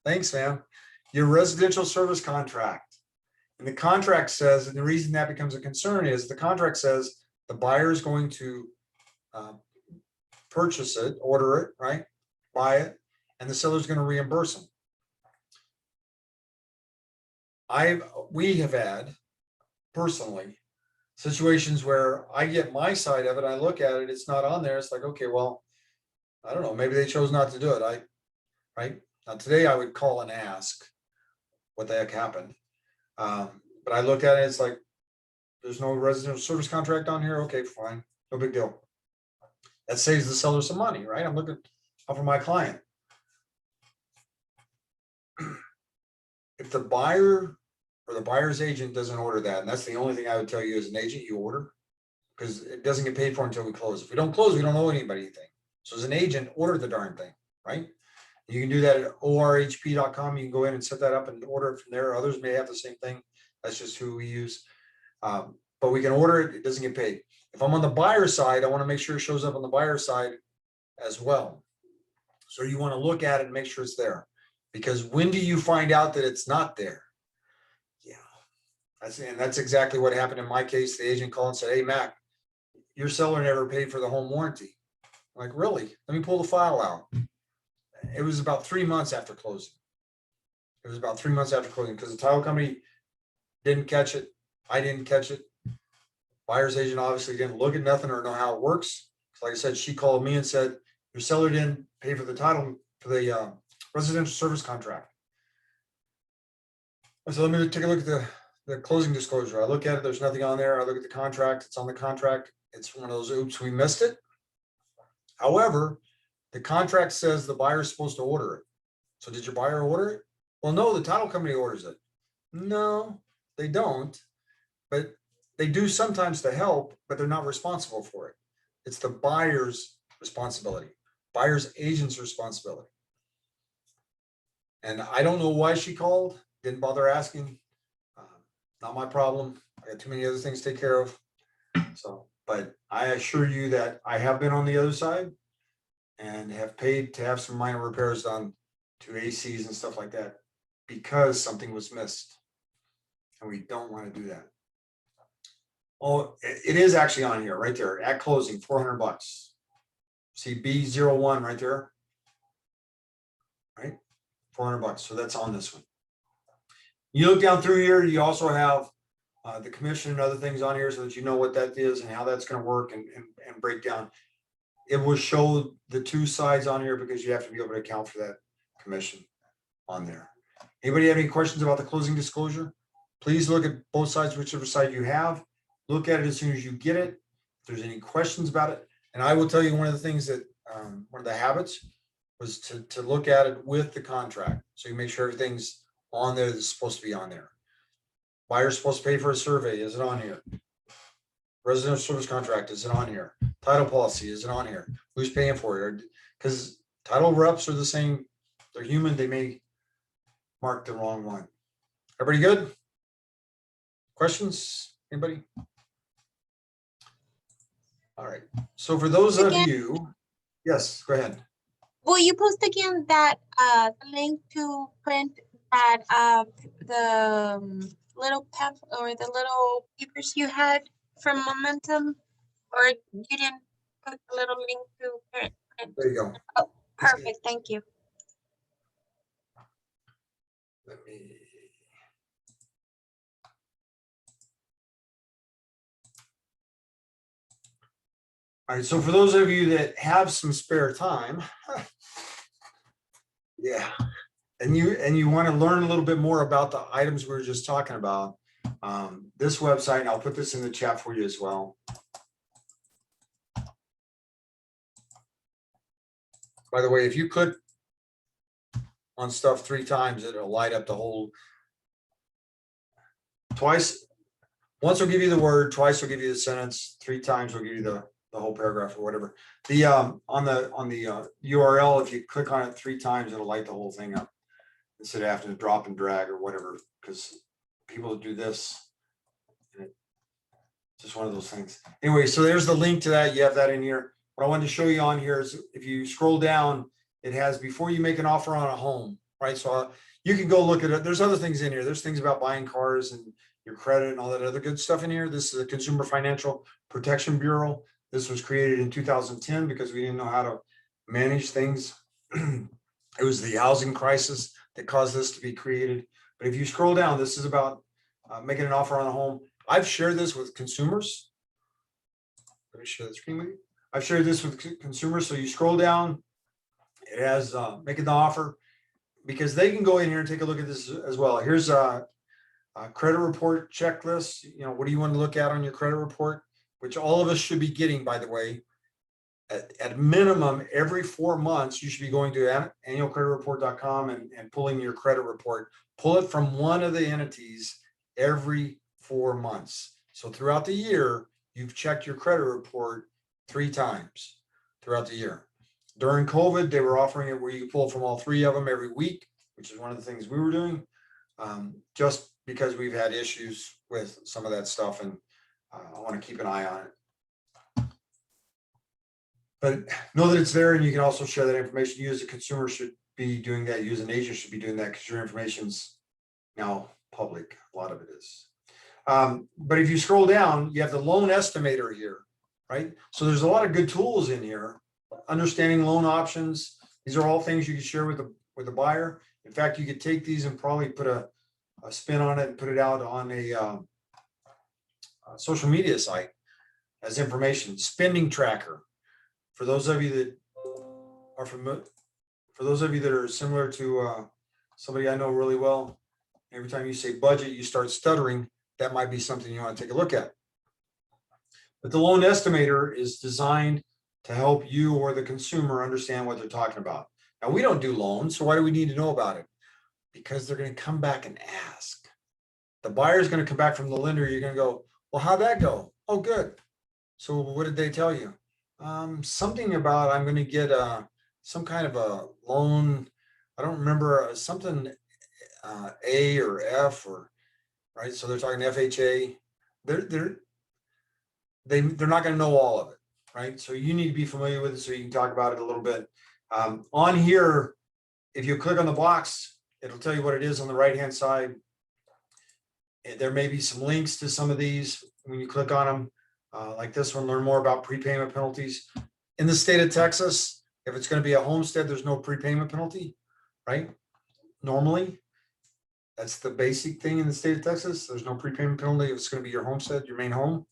Thanks, ma'am. Your residential service contract. And the contract says, and the reason that becomes a concern is the contract says the buyer is going to purchase it, order it, right? Buy it, and the seller is going to reimburse them. We have had personally situations where I get my side of it, I look at it, it's not on there. It's like, okay, well, I don't know, maybe they chose not to do it. Right now today I would call and ask what the heck happened. But I look at it, it's like, there's no residential service contract on here. Okay, fine, no big deal. That saves the seller some money, right? I'm looking out for my client. If the buyer or the buyer's agent doesn't order that, and that's the only thing I would tell you as an agent, you order, because it doesn't get paid for until we close. If we don't close, we don't owe anybody anything. So as an agent, order the darn thing, right? You can do that at orhp.com. You can go in and set that up and order it from there. Others may have the same thing. That's just who we use. But we can order it. It doesn't get paid. If I'm on the buyer side, I want to make sure it shows up on the buyer side as well. So you want to look at it and make sure it's there. Because when do you find out that it's not there? Yeah, that's exactly what happened in my case. The agent called and said, "Hey, Mac, your seller never paid for the home warranty." I'm like, really? Let me pull the file out. It was about 3 months after closing. It was about 3 months after closing because the title company didn't catch it. I didn't catch it. Buyer's agent obviously didn't look at nothing or know how it works. So like I said, she called me and said, "Your seller didn't pay for the title for the residential service contract." I said, "Let me take a look at the closing disclosure." I look at it, there's nothing on there. I look at the contract, it's on the contract. It's one of those, oops, we missed it. However, the contract says the buyer is supposed to order it. So did your buyer order it? Well, no, the title company orders it. No, they don't. But they do sometimes to help, but they're not responsible for it. It's the buyer's responsibility, buyer's agent's responsibility. And I don't know why she called, didn't bother asking. Not my problem. I got too many other things to take care of. So, but I assure you that I have been on the other side and have paid to have some minor repairs done to ACs and stuff like that because something was missed. And we don't want to do that. Oh, it is actually on here right there at closing, $400. See B01 right there, right? $400. So that's on this one. You look down through here, you also have the commission and other things on here so that you know what that is and how that's going to work and break down. It will show the two sides on here because you have to be able to account for that commission on there. Anybody have any questions about the closing disclosure? Please look at both sides, whichever side you have. Look at it as soon as you get it. If there's any questions about it. And I will tell you one of the things that, one of the habits was to look at it with the contract. So you make sure everything's on there that's supposed to be on there. Buyer's supposed to pay for a survey. Is it on here? Residential service contract, is it on here? Title policy, is it on here? Who's paying for it? Because title reps are the same. They're human. They may mark the wrong one. Everybody good? Questions? Anybody? All right. So for those of you, yes, go ahead. Will you post again that link to print that the little pamphlet or the little papers you had from Momentum, or you didn't put the little link to print? There you go. Oh, perfect. Thank you. Let me. All right, so for those of you that have some spare time, yeah, and you want to learn a little bit more about the items we were just talking about, this website, and I'll put this in the chat for you as well. By the way, if you click on stuff 3 times, it'll light up the whole. Twice, once will give you the word, twice will give you the sentence, 3 times will give you the whole paragraph or whatever. The on the URL, if you click on it 3 times, it'll light the whole thing up instead of having to drop and drag or whatever, because people do this. And it's just one of those things. Anyway, so there's the link to that. You have that in here. What I wanted to show you on here is if you scroll down, it has before you make an offer on a home, right? So you can go look at it. There's other things in here. There's things about buying cars and your credit and all that other good stuff in here. This is the Consumer Financial Protection Bureau. This was created in 2010 because we didn't know how to manage things. It was the housing crisis that caused this to be created. But if you scroll down, this is about making an offer on a home. I've shared this with consumers. Let me share the screen with you. I've shared this with consumers. So you scroll down, it has making the offer, because they can go in here and take a look at this as well. Here's a credit report checklist. You know, what do you want to look at on your credit report, which all of us should be getting, by the way. At minimum, every 4 months, you should be going to annualcreditreport.com and pulling your credit report. Pull it from one of the entities every 4 months. So throughout the year, you've checked your credit report 3 times throughout the year. During COVID, they were offering it where you pull from all three of them every week, which is one of the things we were doing. Just because we've had issues with some of that stuff, and I want to keep an eye on it. But know that it's there, and you can also share that information. You as a consumer should be doing that. You as an agent should be doing that, because your information's now public. A lot of it is. But if you scroll down, you have the loan estimator here, right? So there's a lot of good tools in here. Understanding loan options. These are all things you can share with the buyer. In fact, you could take these and probably put a spin on it and put it out on a social media site as information. Spending tracker. For those of you that are familiar, for those of you that are similar to somebody I know really well, every time you say budget, you start stuttering. That might be something you want to take a look at. But the loan estimator is designed to help you or the consumer understand what they're talking about. Now, we don't do loans, so why do we need to know about it? Because they're going to come back and ask. The buyer is going to come back from the lender. You're going to go, well, how'd that go? Oh, good. So what did they tell you? Something about I'm going to get some kind of a loan. I don't remember, something A or F, or right. So they're talking FHA. They're not going to know all of it, right? So you need to be familiar with it so you can talk about it a little bit. On here, if you click on the box, it'll tell you what it is on the right-hand side. There may be some links to some of these when you click on them, like this one, learn more about prepayment penalties. In the state of Texas, if it's going to be a homestead, there's no prepayment penalty, right? Normally, that's the basic thing in the state of Texas. There's no prepayment penalty if it's going to be your homestead, your main home.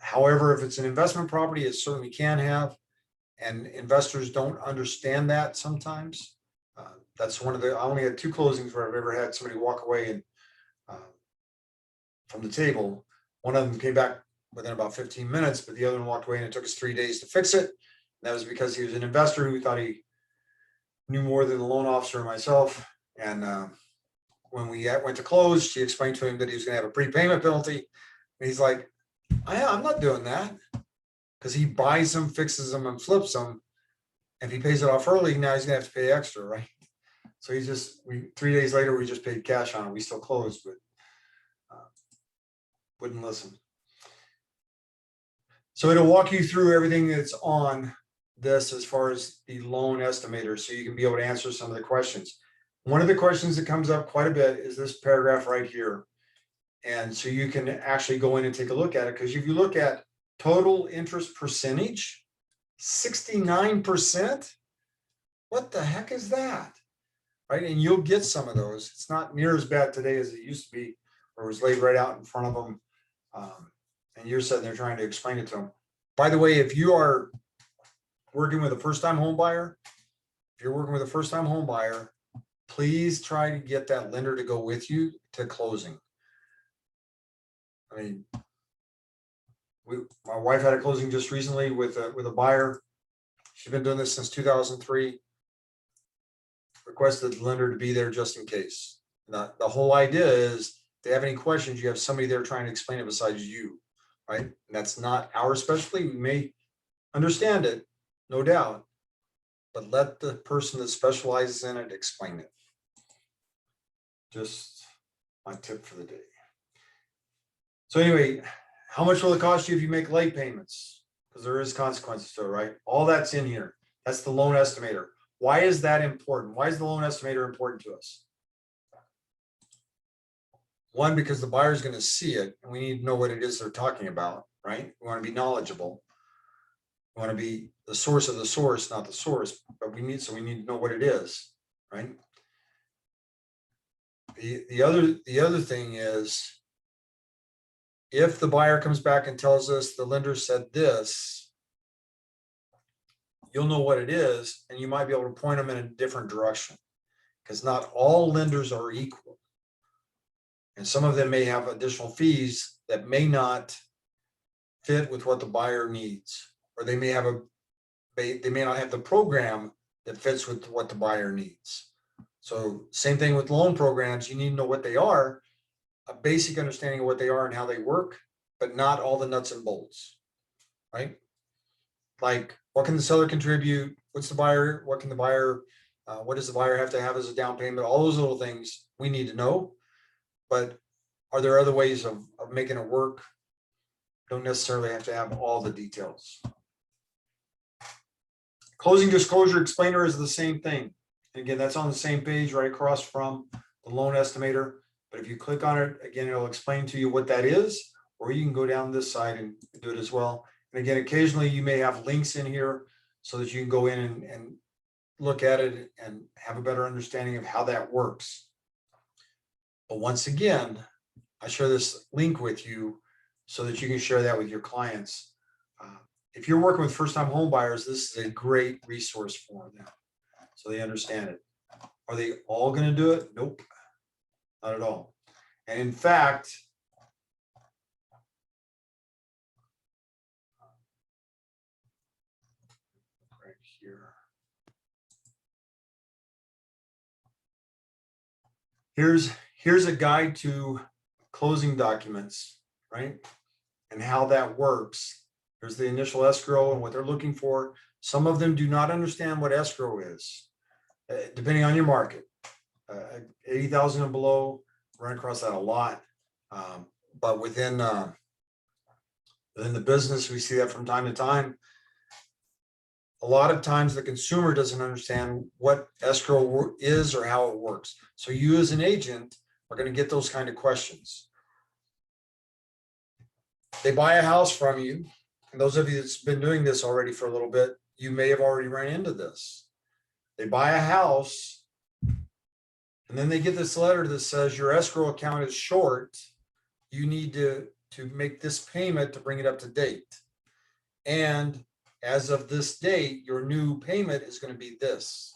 However, if it's an investment property, it certainly can have, and investors don't understand that sometimes. That's one of the, I only had 2 closings where I've ever had somebody walk away and from the table. One of them came back within about 15 minutes, but the other one walked away and it took us 3 days to fix it. And that was because he was an investor who thought he knew more than the loan officer and myself. And when we went to close, she explained to him that he was going to have a prepayment penalty. And he's like, I'm not doing that, because he buys them, fixes them, and flips them. And if he pays it off early, now he's gonna have to pay extra, right? So he just, 3 days later, we just paid cash on it. We still closed, but wouldn't listen. So it'll walk you through everything that's on this as far as the loan estimator, so you can be able to answer some of the questions. One of the questions that comes up quite a bit is this paragraph right here. And so you can actually go in and take a look at it, because if you look at total interest percentage, 69%, what the heck is that? Right? And you'll get some of those. It's not near as bad today as it used to be, where it was laid right out in front of them. And you're sitting there trying to explain it to them. By the way, if you are working with a first-time home buyer, please try to get that lender to go with you to closing. I mean, my wife had a closing just recently with a buyer. She's been doing this since 2003. Requested the lender to be there just in case. Now, the whole idea is, if they have any questions, you have somebody there trying to explain it besides you, right? And that's not our specialty. We may understand it, no doubt, but let the person that specializes in it explain it. Just my tip for the day. So anyway, how much will it cost you if you make late payments? Because there is consequences to it, right? All that's in here. That's the loan estimator. Why is that important? Why is the loan estimator important to us? One, because the buyer is going to see it, and we need to know what it is they're talking about, right? We want to be knowledgeable. We want to be the source of the source, not the source, but we need to know what it is, right? The other thing is, if the buyer comes back and tells us the lender said this, you'll know what it is, and you might be able to point them in a different direction, because not all lenders are equal. And some of them may have additional fees that may not fit with what the buyer needs, or they may not have the program that fits with what the buyer needs. So same thing with loan programs. You need to know what they are, a basic understanding of what they are and how they work, but not all the nuts and bolts, right? Like what can the seller contribute? What's the buyer? What can the buyer, what does the buyer have to have as a down payment? All those little things we need to know. But are there other ways of making it work? Don't necessarily have to have all the details. Closing disclosure explainer is the same thing. And again, that's on the same page right across from the loan estimator. But if you click on it, again, it'll explain to you what that is, or you can go down this side and do it as well. And again, occasionally you may have links in here so that you can go in and look at it and have a better understanding of how that works. But once again, I share this link with you so that you can share that with your clients. If you're working with first-time home buyers, this is a great resource for them, so they understand it. Are they all going to do it? Nope, not at all. And in fact, right here, here's a guide to closing documents, right? And how that works. There's the initial escrow and what they're looking for. Some of them do not understand what escrow is, depending on your market. 80,000 and below, run across that a lot. But within the business, we see that from time to time. A lot of times the consumer doesn't understand what escrow is or how it works. So you as an agent are going to get those kind of questions. They buy a house from you. And those of you that's been doing this already for a little bit, you may have already run into this. They buy a house, and then they get this letter that says your escrow account is short. You need to make this payment to bring it up to date. And as of this date, your new payment is going to be this.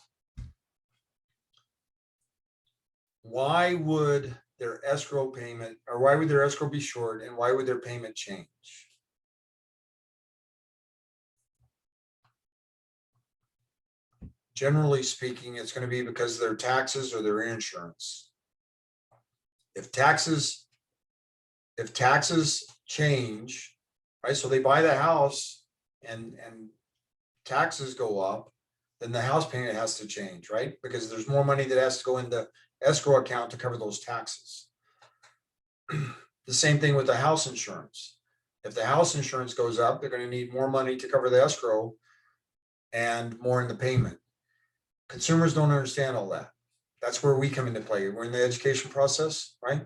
Why would their escrow payment, or why would their escrow be short, and why would their payment change? Generally speaking, it's going to be because of their taxes or their insurance. If taxes change, right? So they buy the house and taxes go up, then the house payment has to change, right? Because there's more money that has to go into escrow account to cover those taxes. The same thing with the house insurance. If the house insurance goes up, they're going to need more money to cover the escrow and more in the payment. Consumers don't understand all that. That's where we come into play. We're in the education process, right?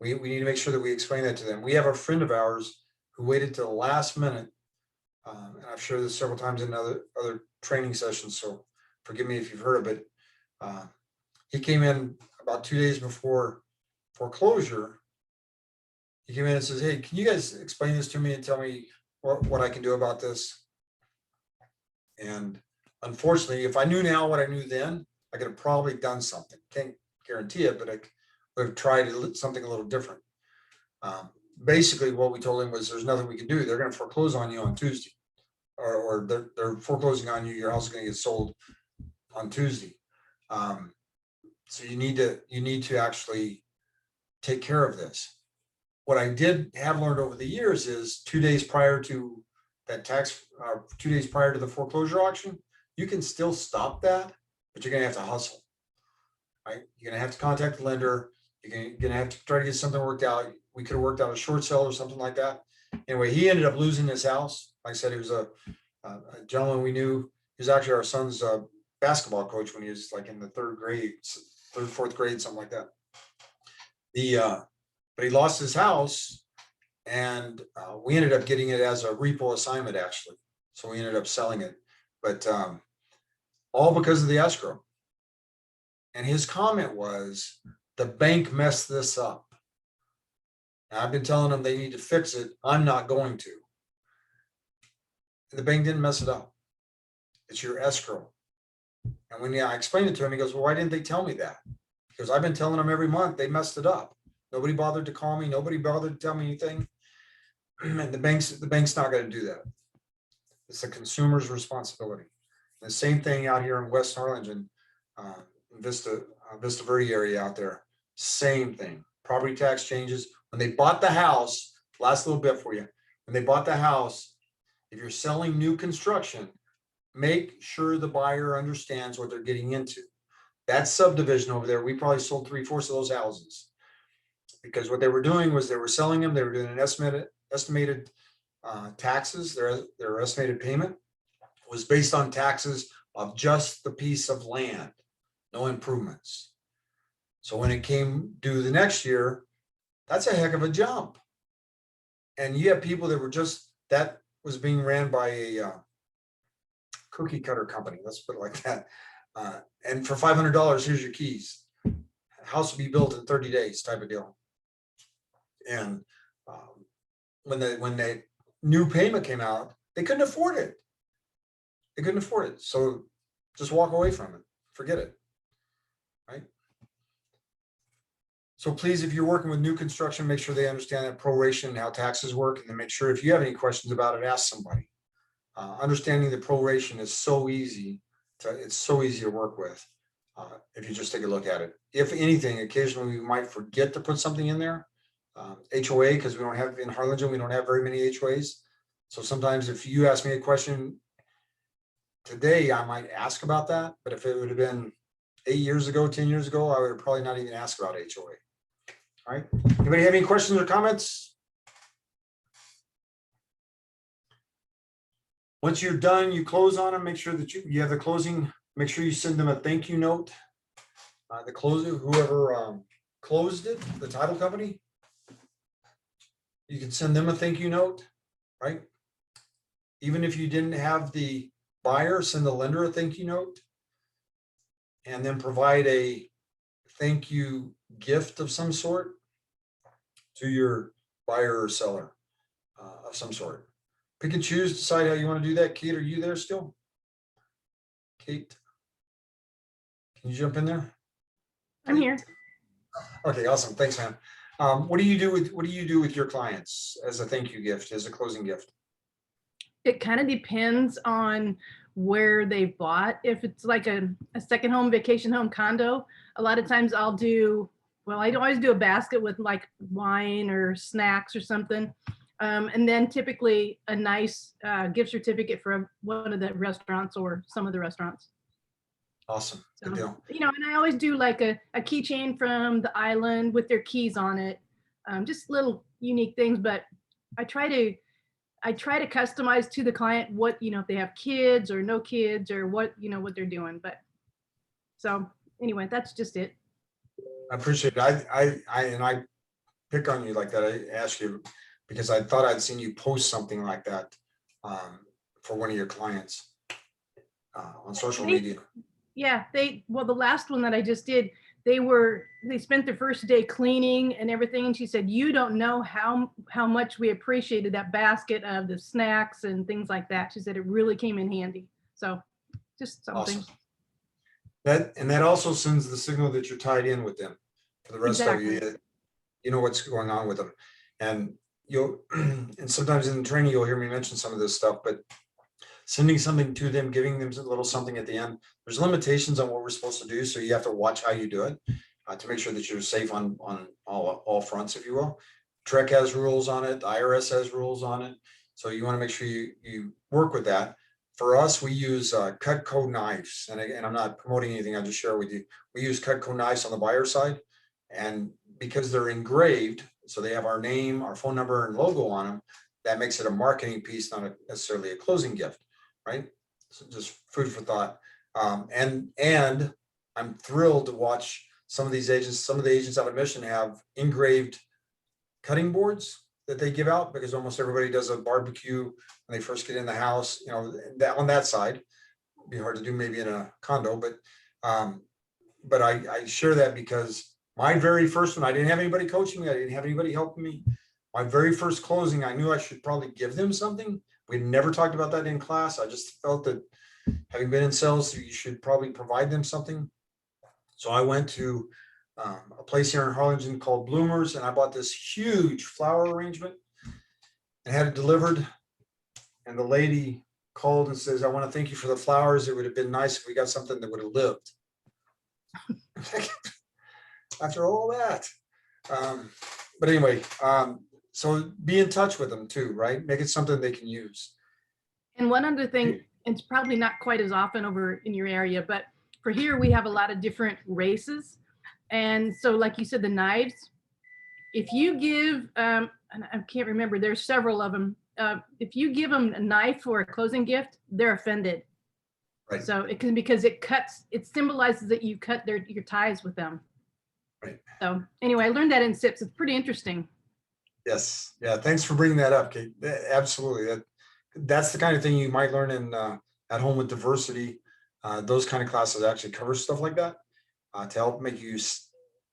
We need to make sure that we explain that to them. We have a friend of ours who waited to the last minute, and I've shared this several times in other training sessions, so forgive me if you've heard of it. He came in about 2 days before foreclosure. He came in and says, "Hey, can you guys explain this to me and tell me what I can do about this?" And unfortunately, if I knew now what I knew then, I could have probably done something. Can't guarantee it, but I would have tried something a little different. Basically, what we told him was, there's nothing we can do. They're going to foreclose on you on Tuesday, or they're foreclosing on you. Your house is going to get sold on Tuesday. So you need to actually take care of this. What I did have learned over the years is 2 days prior to that 2 days prior to the foreclosure auction, you can still stop that, but you're going to have to hustle, right? You're going to have to contact the lender. You're going to have to try to get something worked out. We could have worked out a short sale or something like that. Anyway, he ended up losing his house. Like I said, he was a gentleman we knew. He was actually our son's basketball coach when he was like in the third, fourth grade, something like that. But he lost his house, and we ended up getting it as a repo assignment, actually. So we ended up selling it, but all because of the escrow. And his comment was, the bank messed this up. Now, I've been telling them they need to fix it. I'm not going to. And the bank didn't mess it up. It's your escrow. And when I explained it to him, he goes, "Well, why didn't they tell me that?" Because I've been telling them every month they messed it up. Nobody bothered to call me. Nobody bothered to tell me anything. And the bank's not going to do that. It's the consumer's responsibility. The same thing out here in West Harlingen, Vista Verde area out there. Same thing. Property tax changes. When they bought the house, last little bit for you. When they bought the house, if you're selling new construction, make sure the buyer understands what they're getting into. That subdivision over there, we probably sold 3/4 of those houses. Because what they were doing was they were selling them, they were doing an estimated taxes, their estimated payment was based on taxes of just the piece of land, no improvements. So when it came due the next year, that's a heck of a jump. And you have people that were just, that was being ran by a cookie cutter company, let's put it like that. And for $500, here's your keys. House will be built in 30 days type of deal. And when the new payment came out, they couldn't afford it. They couldn't afford it. So just walk away from it. Forget it. Right? So please, if you're working with new construction, make sure they understand that proration and how taxes work, and then make sure if you have any questions about it, ask somebody. Understanding the proration is so easy it's so easy to work with. If you just take a look at it. If anything, occasionally we might forget to put something in there. HOA, because we don't have in Harlingen, we don't have very many HOAs. So sometimes if you ask me a question today, I might ask about that. But if it would have been 8 years ago, 10 years ago, I would have probably not even asked about HOA. All right. Anybody have any questions or comments? Once you're done, you close on them, make sure that you have the closing, make sure you send them a thank you note. The closer, whoever closed it, the title company, you can send them a thank you note, right? Even if you didn't have the buyer, send the lender a thank you note. And then provide a thank you gift of some sort to your buyer or seller of some sort. Pick and choose, decide how you want to do that. Kate, are you there still? Kate, can you jump in there? I'm here. Okay, awesome. Thanks, man. What do you do with your clients as a thank you gift, as a closing gift? It kind of depends on where they've bought. If it's like a second home, vacation home, condo, a lot of times I'll do, well, I don't always do a basket with like wine or snacks or something. And then typically a nice gift certificate for one of the restaurants or some of the restaurants. Awesome. Good So, deal. you know, and I always do like a keychain from the island with their keys on it. Just little unique things, but I try to customize to the client what, you know, if they have kids or no kids or what, you know, what they're doing. But so anyway, that's just it. I appreciate it. I pick on you like that. I ask you because I thought I'd seen you post something like that for one of your clients on social media. Yeah, well, the last one that I just did, they spent their first day cleaning and everything. And she said, you don't know how much we appreciated that basket of the snacks and things like that. She said it really came in handy. So just something. Awesome. That also sends the signal that you're tied in with them. For the rest of you, you know what's going on with them. And and sometimes in training, you'll hear me mention some of this stuff, but sending something to them, giving them a little something at the end. There's limitations on what we're supposed to do. So you have to watch how you do it to make sure that you're safe on all fronts, if you will. TREC has rules on it. The IRS has rules on it. So you want to make sure you work with that. For us, we use Cutco knives. And I'm not promoting anything, I'll just share with you. We use Cutco knives on the buyer side. And because they're engraved, so they have our name, our phone number, and logo on them, that makes it a marketing piece, not necessarily a closing gift, right? So just food for thought. And I'm thrilled to watch some of these agents. Some of the agents out of Mission have engraved cutting boards that they give out because almost everybody does a barbecue when they first get in the house. You know, that on that side, it'd be hard to do maybe in a condo, but I share that because my very first one, I didn't have anybody coaching me. I didn't have anybody helping me. My very first closing, I knew I should probably give them something. We never talked about that in class. I just felt that having been in sales, you should probably provide them something. So I went to a place here in Harlingen called Bloomers, and I bought this huge flower arrangement and had it delivered. And the lady called and says, I want to thank you for the flowers. It would have been nice if we got something that would have lived. After all that. But anyway, so be in touch with them too, right? Make it something they can use. And one other thing, it's probably not quite as often over in your area, but for here, we have a lot of different races. And so like you said, the knives, if you give, and I can't remember, there's several of them. If you give them a knife for a closing gift, they're offended. Right. So it can, because it symbolizes that you cut your ties with them. Right. So anyway, I learned that in SIPs. It's pretty interesting. Yes. Yeah. Thanks for bringing that up, Kate. Absolutely. That's the kind of thing you might learn in at home with diversity. Those kind of classes actually cover stuff like that to help make you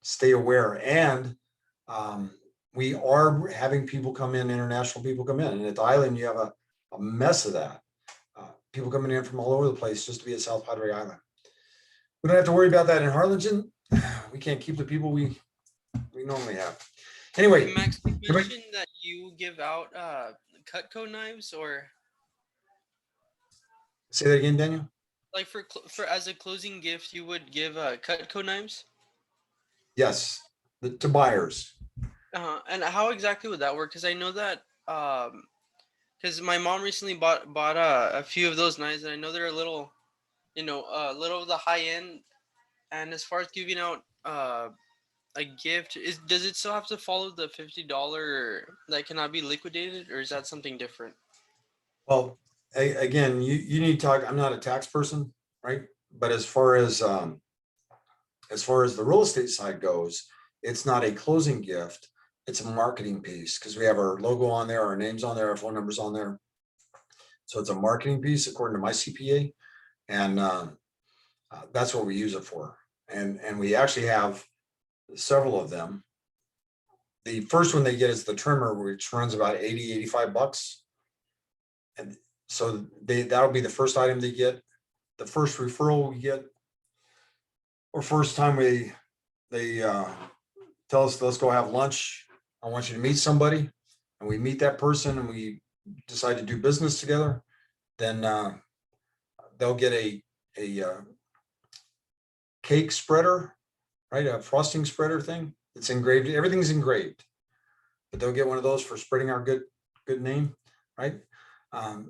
stay aware. And we are having people come in, international people come in, and at the island you have a mess of that. People coming in from all over the place just to be at South Padre Island. We don't have to worry about that in Harlingen. We can't keep the people we normally have. Anyway, Max, you mentioned that you give out Cutco knives, or say that again, Daniel. like for as a closing gift, you would give Cutco knives. Yes, to buyers. And how exactly would that work? Because I know that because my mom recently bought a few of those knives, and I know they're a little, a little of the high end. And as far as giving out a gift, does it still have to follow the $50 that cannot be liquidated, or is that something different? Well, again, you need to talk. I'm not a tax person, right? But as far as the real estate side goes, it's not a closing gift. It's a marketing piece because we have our logo on there, our names on there, our phone numbers on there. So it's a marketing piece according to my CPA, and that's what we use it for. And we actually have several of them. The first one they get is the trimmer, which runs about $85. And so that'll be the first item they get. The first referral we get, or first time they tell us, let's go have lunch. I want you to meet somebody, and we meet that person and we decide to do business together. Then they'll get a cake spreader, right? A frosting spreader thing. It's engraved. Everything's engraved, but they'll get one of those for spreading our good name, right?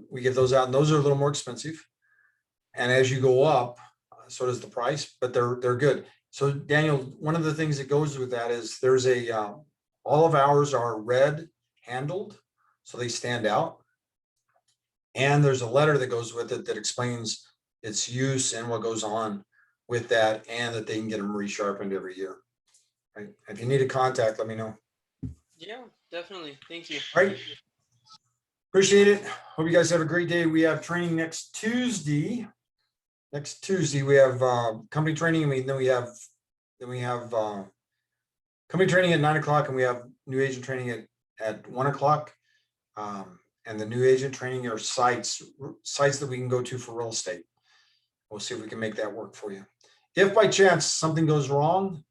We give those out, and those are a little more expensive. And as you go up, so does the price, but they're good. So Daniel, one of the things that goes with that is there's all of ours are red handled, so they stand out. And there's a letter that goes with it that explains its use and what goes on with that, and that they can get them resharpened every year. Right? If you need a contact, let me know. Yeah, definitely. Thank you. Right. Appreciate it. Hope you guys have a great day. We have training next Tuesday. Next Tuesday we have company training. Then we have company training at 9 o'clock, and we have new agent training at 1 o'clock. And the new agent training are sites that we can go to for real estate. We'll see if we can make that work for you. If by chance something goes wrong,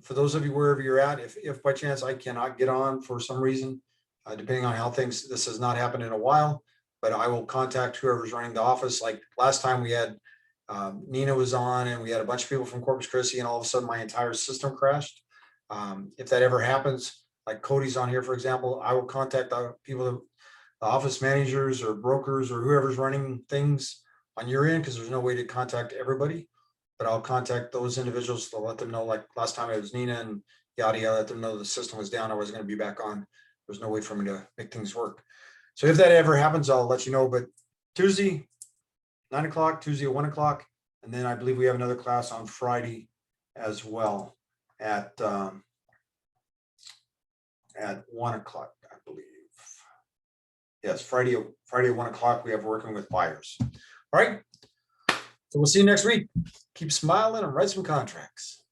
for those of you wherever you're at, if by chance I cannot get on for some reason, depending on how this has not happened in a while, but I will contact whoever's running the office. Like last time we had Nina was on, and we had a bunch of people from Corpus Christi, and all of a sudden my entire system crashed. If that ever happens, like Cody's on here, for example, I will contact the people, the office managers or brokers or whoever's running things on your end, because there's no way to contact everybody. But I'll contact those individuals to let them know, like last time it was Nina and yada, let them know the system was down. I wasn't going to be back on. There's no way for me to make things work. So if that ever happens, I'll let you know. But Tuesday, 9 o'clock, Tuesday at 1 o'clock. And then I believe we have another class on Friday as well at 1 o'clock, I believe. Yes, Friday at 1 o'clock, we have working with buyers. All right. So we'll see you next week. Keep smiling and write some contracts.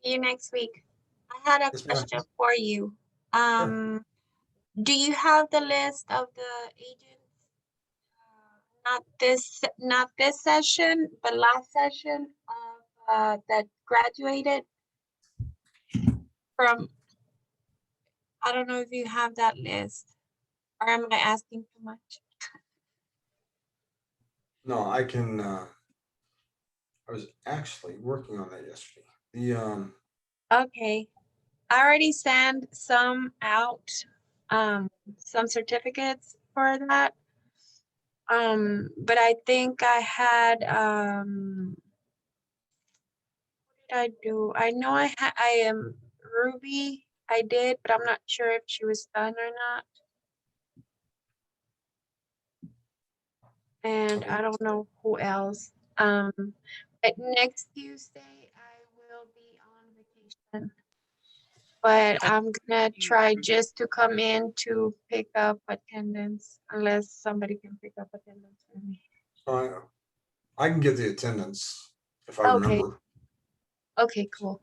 See you next week. I had a Yes, ma'am. question for you. Do you have the list of the agents? Not this session, but last session of that graduated from. I don't know if you have that list, or am I asking too much? No, I can. I was actually working on that yesterday. Okay, I already sent some out, some certificates for that. But I think I had, what did I do? I know I am Ruby. I did, but I'm not sure if she was done or not. And I don't know who else. But next Tuesday I will be on vacation. But I'm gonna try just to come in to pick up attendance unless somebody can pick up attendance for me. So I can get the attendance if I Okay. remember. Okay, cool.